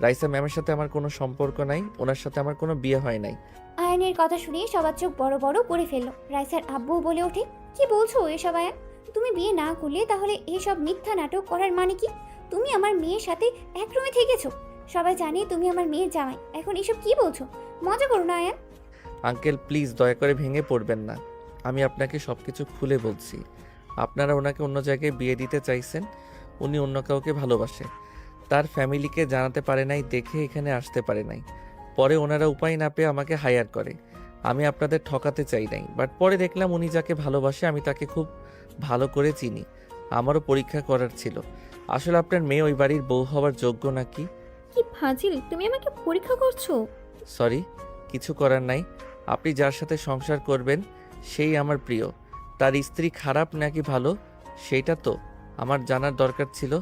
রাইসা ম্যামের সাথে আমার কোনো সম্পর্ক নাই, ওনার সাথে আমার কোনো বিয়ে হয় নাই। আয়ানের কথা শুনে সবার চোখ বড় বড় করে ফেললো। রাইসার আব্বু বলে ওঠে, কি বলছো এসব আয়ান? তুমি বিয়ে না করলে তাহলে এসব মিথ্যা নাটক করার মানে কি? তুমি আমার মেয়ের সাথে এক রুমে থেকেছো, সবাই জানে তুমি আমার মেয়ের জামাই, এখন এসব কি বলছো? মজা করো না আয়ান। আঙ্কেল প্লিজ দয়া করে ভেঙে পড়বেন না, আমি আপনাকে সব কিছু খুলে বলছি। আপনারা ওনাকে অন্য জায়গায় বিয়ে দিতে চাইছেন, উনি অন্য কাউকে ভালোবাসে। তার ফ্যামিলিকে জানাতে পারে নাই দেখে এখানে আসতে পারে নাই। পরে ওনারা উপায় না পেয়ে আমাকে হায়ার করে। আমি আপনাদের ঠকাতে চাই নাই, বাট পরে দেখলাম উনি যাকে ভালোবাসে আমি তাকে খুব ভালো করে চিনি। আমারও পরীক্ষা করার ছিল আসলে আপনার মেয়ে ওই বাড়ির বউ হওয়ার যোগ্য নাকি। কি ফাজিল, তুমি আমাকে পরীক্ষা করছো? সরি, কিছু করার নাই। আপনি যার সাথে সংসার করবেন সেই আমার প্রিয়। তার স্ত্রী খারাপ নাকি ভালো সেইটা তো আমার জানার দরকার ছিল।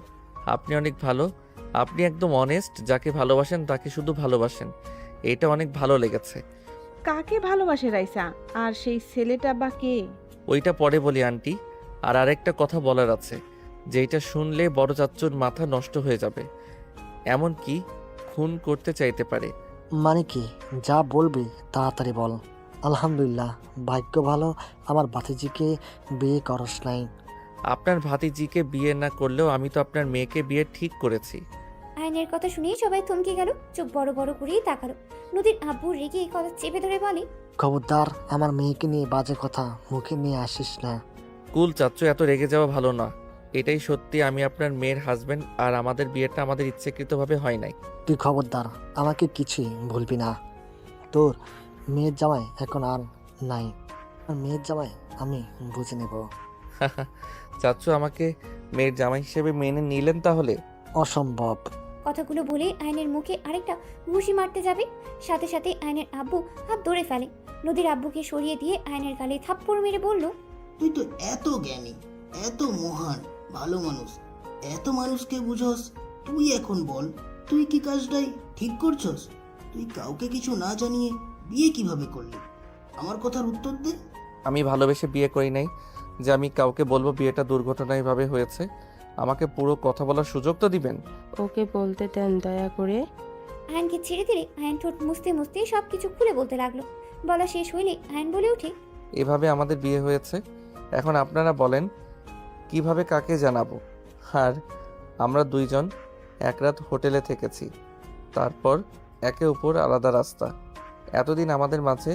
আপনি অনেক ভালো, আপনি একদম অনেস্ট, যাকে ভালোবাসেন তাকে শুধু ভালোবাসেন, এটা অনেক ভালো লেগেছে। কাকে ভালোবাসে রাইসা? আর সেই ছেলেটা বা কে? ওইটা পরে বলি আন্টি। আর আরেকটা কথা বলার আছে, যেটা শুনলে বড় চাচ্চুর মাথা নষ্ট হয়ে যাবে, এমনকি খুন করতে চাইতে পারে। মানে কি? যা বলবি তাড়াতাড়ি বল। আলহামদুলিল্লাহ, ভাগ্য ভালো আমার ভাতিজিকে বিয়ে করস নাই। আপনার ভাতিজিকে বিয়ে না করলেও আমি তো আপনার মেয়েকে বিয়ে ঠিক করেছি। আয়নের কথা শুনেই সবাই থমকে গেল, চোখ বড় বড় করেই তাকালো। নদীর আব্বু রেগে এই কথা চেপে ধরে বলে, খবরদার আমার মেয়েকে নিয়ে বাজে কথা মুখে নিয়ে আসিস না। কুল চাচ্চু, এত রেগে যাওয়া ভালো না। এটাই সত্যি, আমি আপনার মেয়ের হাজবেন্ড, আর আমাদের বিয়েটা আমাদের ইচ্ছাকৃতভাবে হয় নাই। তুই খবরদার আমাকে কিছুই বলবি না। তোর মেয়ের জামাই এখন আর নাই। আর মেয়ের জামাই আমি বুঝে নেব। চাচ্চু আমাকে মেয়ের জামাই হিসেবে মেনে নিলেন তাহলে? অসম্ভব। কথাগুলো বলে আয়নের মুখে আরেকটা ঘুষি মারতে যাবে, সাথে সাথে আয়নের আব্বু হাত ধরে ফেলে। নদীর আব্বুকে সরিয়ে দিয়ে আয়নের গালে থাপ্পড় মেরে বলল, তুই তো এত জ্ঞানী, এত মহান, ভালো মানুষ, এত মানুষকে বুঝোস, তুই এখন বল তুই কি কাজটাই ঠিক করছস? তুই কাউকে কিছু না জানিয়ে বিয়ে কিভাবে করলি? আমার কথার উত্তর দে। আমি ভালোবেসে বিয়ে করি নাই যে আমি কাউকে বলবো বিয়েটা দুর্ঘটনাভাবে হয়েছে। আমাকে পুরো কথা বলার সুযোগ তো দিবেন। ওকে বলতে দেন দয়া করে। আয়নকে ছেড়ে দিলে আয়ন ঠোঁট মুছতে মুছতে সব কিছু খুলে বলতে লাগলো। বলা শেষ হইলে আয়ন বলে ওঠে, এভাবে আমাদের বিয়ে হয়েছে। এখন আপনারা বলেন কিভাবে কাকে জানাবো? আর আমরা দুইজন এক রাত হোটেলে থেকেছি, তারপর একে অপর আলাদা রাস্তা। এতদিন আমাদের মাঝে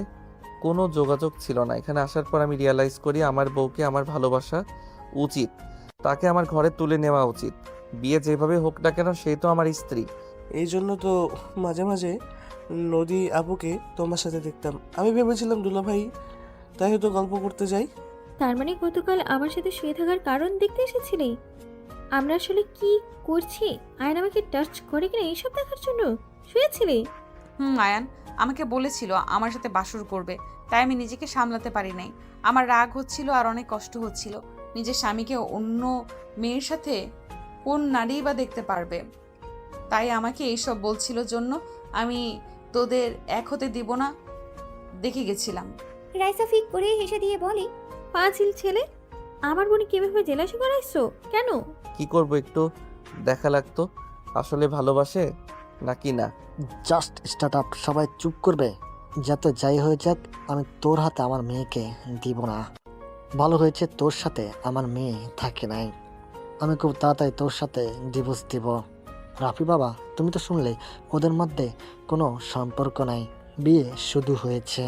কোনো যোগাযোগ ছিল না। এখানে আসার পর আমি রিয়ালাইজ করি আমার বউকে আমার ভালোবাসা উচিত, তাকে আমার ঘরে তুলে নেওয়া উচিত। বিয়ে যেভাবে হোক না কেন, সেই তো আমার স্ত্রী। এই জন্য তো মাঝে মাঝে নদী আপুকে তোমার সাথে দেখতাম। আমি ভেবেছিলাম দুলাভাই, তাই হয়তো গল্প করতে যাই। তার মানে গতকাল আমার সাথে শুয়ে থাকার কারণ দেখতে এসেছিলি? আমরা আসলে কি করছি, আয়ন আমাকে টাচ করে কিনা এইসব দেখার জন্য শুয়েছিলি? আয়ান আমাকে বলেছিল আমার সাথে বাসর করবে, তাই আমি নিজেকে সামলাতে পারি নাই। আমার রাগ হচ্ছিল আর অনেক কষ্ট হচ্ছিল। নিজের স্বামীকে অন্য মেয়ের সাথে কোন নারী বা দেখতে পারবে, তাই আমাকে এইসব বলছিল জন্য আমি তোদের এক হতে দিব না দেখে গেছিলাম। রাইসা ফিক করে হেসে দিয়ে বলে, পাঁচিল ছেলে, আমার বোনে কিভাবে জেলাসি করাইছো কেন? কি করব, একটু দেখা লাগতো আসলে ভালোবাসে নাকি না। Just start up. সবাই চুপ করবে। যত যাই হয়ে যাক, আমি তোর হাতে আমার মেয়েকে দিব না। ভালো হয়েছে তোর সাথে আমার মেয়ে থাকে নাই। আমি খুব তাড়াতাড়ি তোর সাথে ডিভোর্স দিব। রাফি বাবা, তুমি তো শুনলে ওদের মধ্যে কোনো সম্পর্ক নাই, বিয়ে শুধু হয়েছে।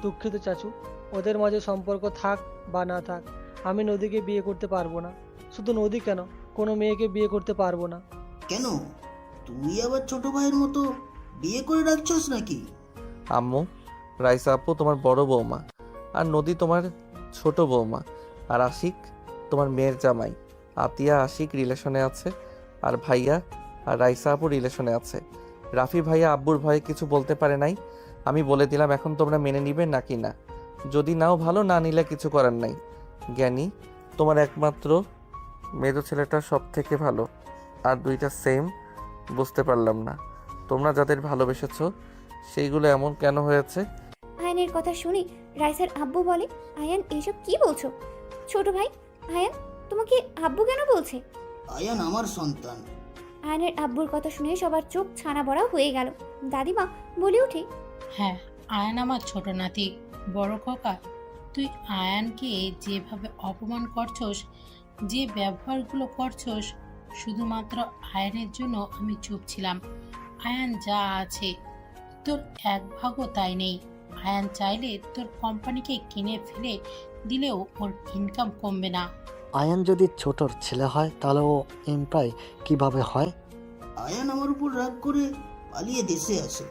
দুঃখিত চাচু, ওদের মাঝে সম্পর্ক থাক বা না থাক, আমি নদীকে বিয়ে করতে পারবো না। শুধু নদী কেন, কোনো মেয়েকে বিয়ে করতে পারবো না। কেন, তুই আবার ছোট ভাইয়ের মতো বিয়ে করে রাখছস নাকি? আম্মু, রাইসা আপু তোমার বড় বৌমা, আর নদী তোমার ছোট বৌমা, আর আশিক তোমার মেয়ের জামাই। আতিয়া আশিক রিলেশনে আছে, আর ভাইয়া আর রাইসা আপু রিলেশনে আছে। রাফি ভাইয়া আব্বুর ভয়ে কিছু বলতে পারে নাই। আমি বলে দিলাম, এখন তোমরা মেনে নিবে নাকি না। যদি নাও ভালো, না নিলে কিছু করার নাই। জ্ঞানী, তোমার একমাত্র মেয়ে ছেলেটা সব থেকে ভালো, আর দুইটা সেম। বুঝতে পারলাম না তোমরা যাদের ভালোবেসেছো সেইগুলো এমন কেন হয়েছে। আয়নের কথা শুনে রাইসার আব্বু বলে, আয়ান এসব কি বলছো? ছোট ভাই, আয়ান তোমাকে আব্বু কেন বলছে? আয়ান আমার সন্তান। আয়নের আব্বুর কথা শুনে সবার চোখ ছানা বড়া হয়ে গেল। দাদিমা বলে ওঠে, হ্যাঁ, আয়ান আমার ছোট নাতি। বড় খোকা, তুই আয়ানকে যেভাবে অপমান করছস, যে ব্যবহারগুলো করছস, শুধুমাত্র আয়ানের জন্য আমি চুপ ছিলাম। আয়ান যা আছে তোর এক ভাগও তাই নেই। আয়ান চাইলে তোর কোম্পানিকে কিনে ফেলে দিলেও ওর ইনকাম কমবে না। আয়ান যদি ছোটর ছেলে হয় তাহলে ও এমপ্লয় কিভাবে হয়? আয়ান আমার উপর রাগ করে পালিয়ে দেশে আসে।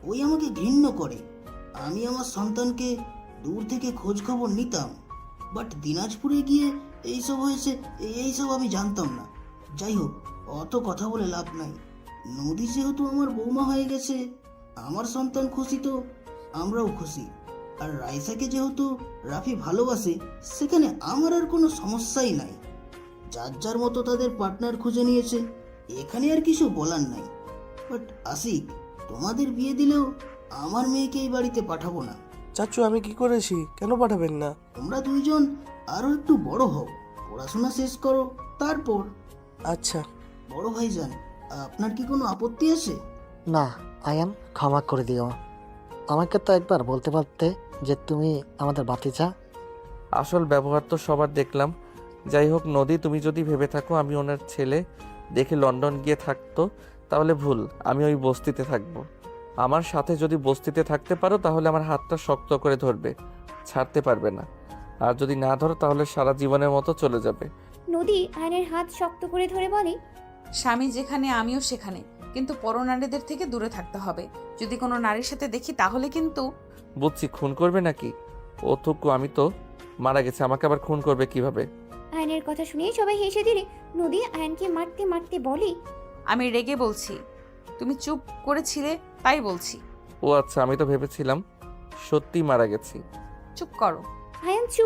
ওই আমাকে ঘৃণ্য করে। আমি আমার সন্তানকে দূর থেকে খোঁজ খবর নিতাম, বাট দিনাজপুরে গিয়ে এইসব হয়েছে, এইসব আমি জানতাম না। যাই হোক, অত কথা বলে লাভ নাই। নদী যেহেতু আমার বৌমা হয়ে গেছে, আমার সন্তান খুশি তো আমরাও খুশি। আর রাইসাকে যেহেতু রাফি ভালোবাসে, সেখানে আমার আর কোনো সমস্যাই নাই। যার যার মতো তাদের পার্টনার খুঁজে নিয়েছে, এখানে আর কিছু বলার নাই। বাট আশিক, তোমাদের বিয়ে দিলেও আমার মেয়েকে এই বাড়িতে পাঠাবো না। চাচু, আমি কি করেছি? কেন পাঠাবেন না? তোমরা দুইজন আরো একটু বড় হও, পড়াশোনা শেষ করো, তারপর। আচ্ছা বড় ভাইজান, আপনার কি কোনো আপত্তি আছে? না আয়ান, ক্ষমা করে দিও। আমাকে তো একবার বলতে পারতে যে তুমি আমাদের ভাতিজা। আসল ব্যবহার তো সবার দেখলাম। যাই হোক নদী, তুমি যদি ভেবে থাকো আমি ওনার ছেলে দেখে লন্ডন গিয়ে থাকতো, তাহলে ভুল। আমি ওই বস্তিতে থাকবো। আমার সাথে যদি বস্তিতে থাকতে পারো তাহলে আমার হাতটা শক্ত করে ধরবে, ছাড়তে পারবে না। আর যদি না ধরো তাহলে সারা জীবনের মতো চলে যাবে। নদী আয়নের হাত শক্ত করে ধরে বলে, স্বামী যেখানে আমিও সেখানে, কিন্তু পরনারীদের থেকে দূরে থাকতে হবে। যদি কোনো নারীর সাথে দেখি তাহলে কিন্তু। বুঝছি, খুন করবে নাকি? ও থুকু, আমি তো মারা গেছে, আমাকে আবার খুন করবে কিভাবে? আয়নের কথা শুনে সবাই হেসে দিলে নদী আয়নকে মারতে মারতে বলে, আমি রেগে বলছি, তুমি চুপ করেছিলে তাই বলছি। ও আচ্ছা, আমি তো ভেবেছিলাম সত্যি মারা গেছি। চুপ করো। আয়ন চুপ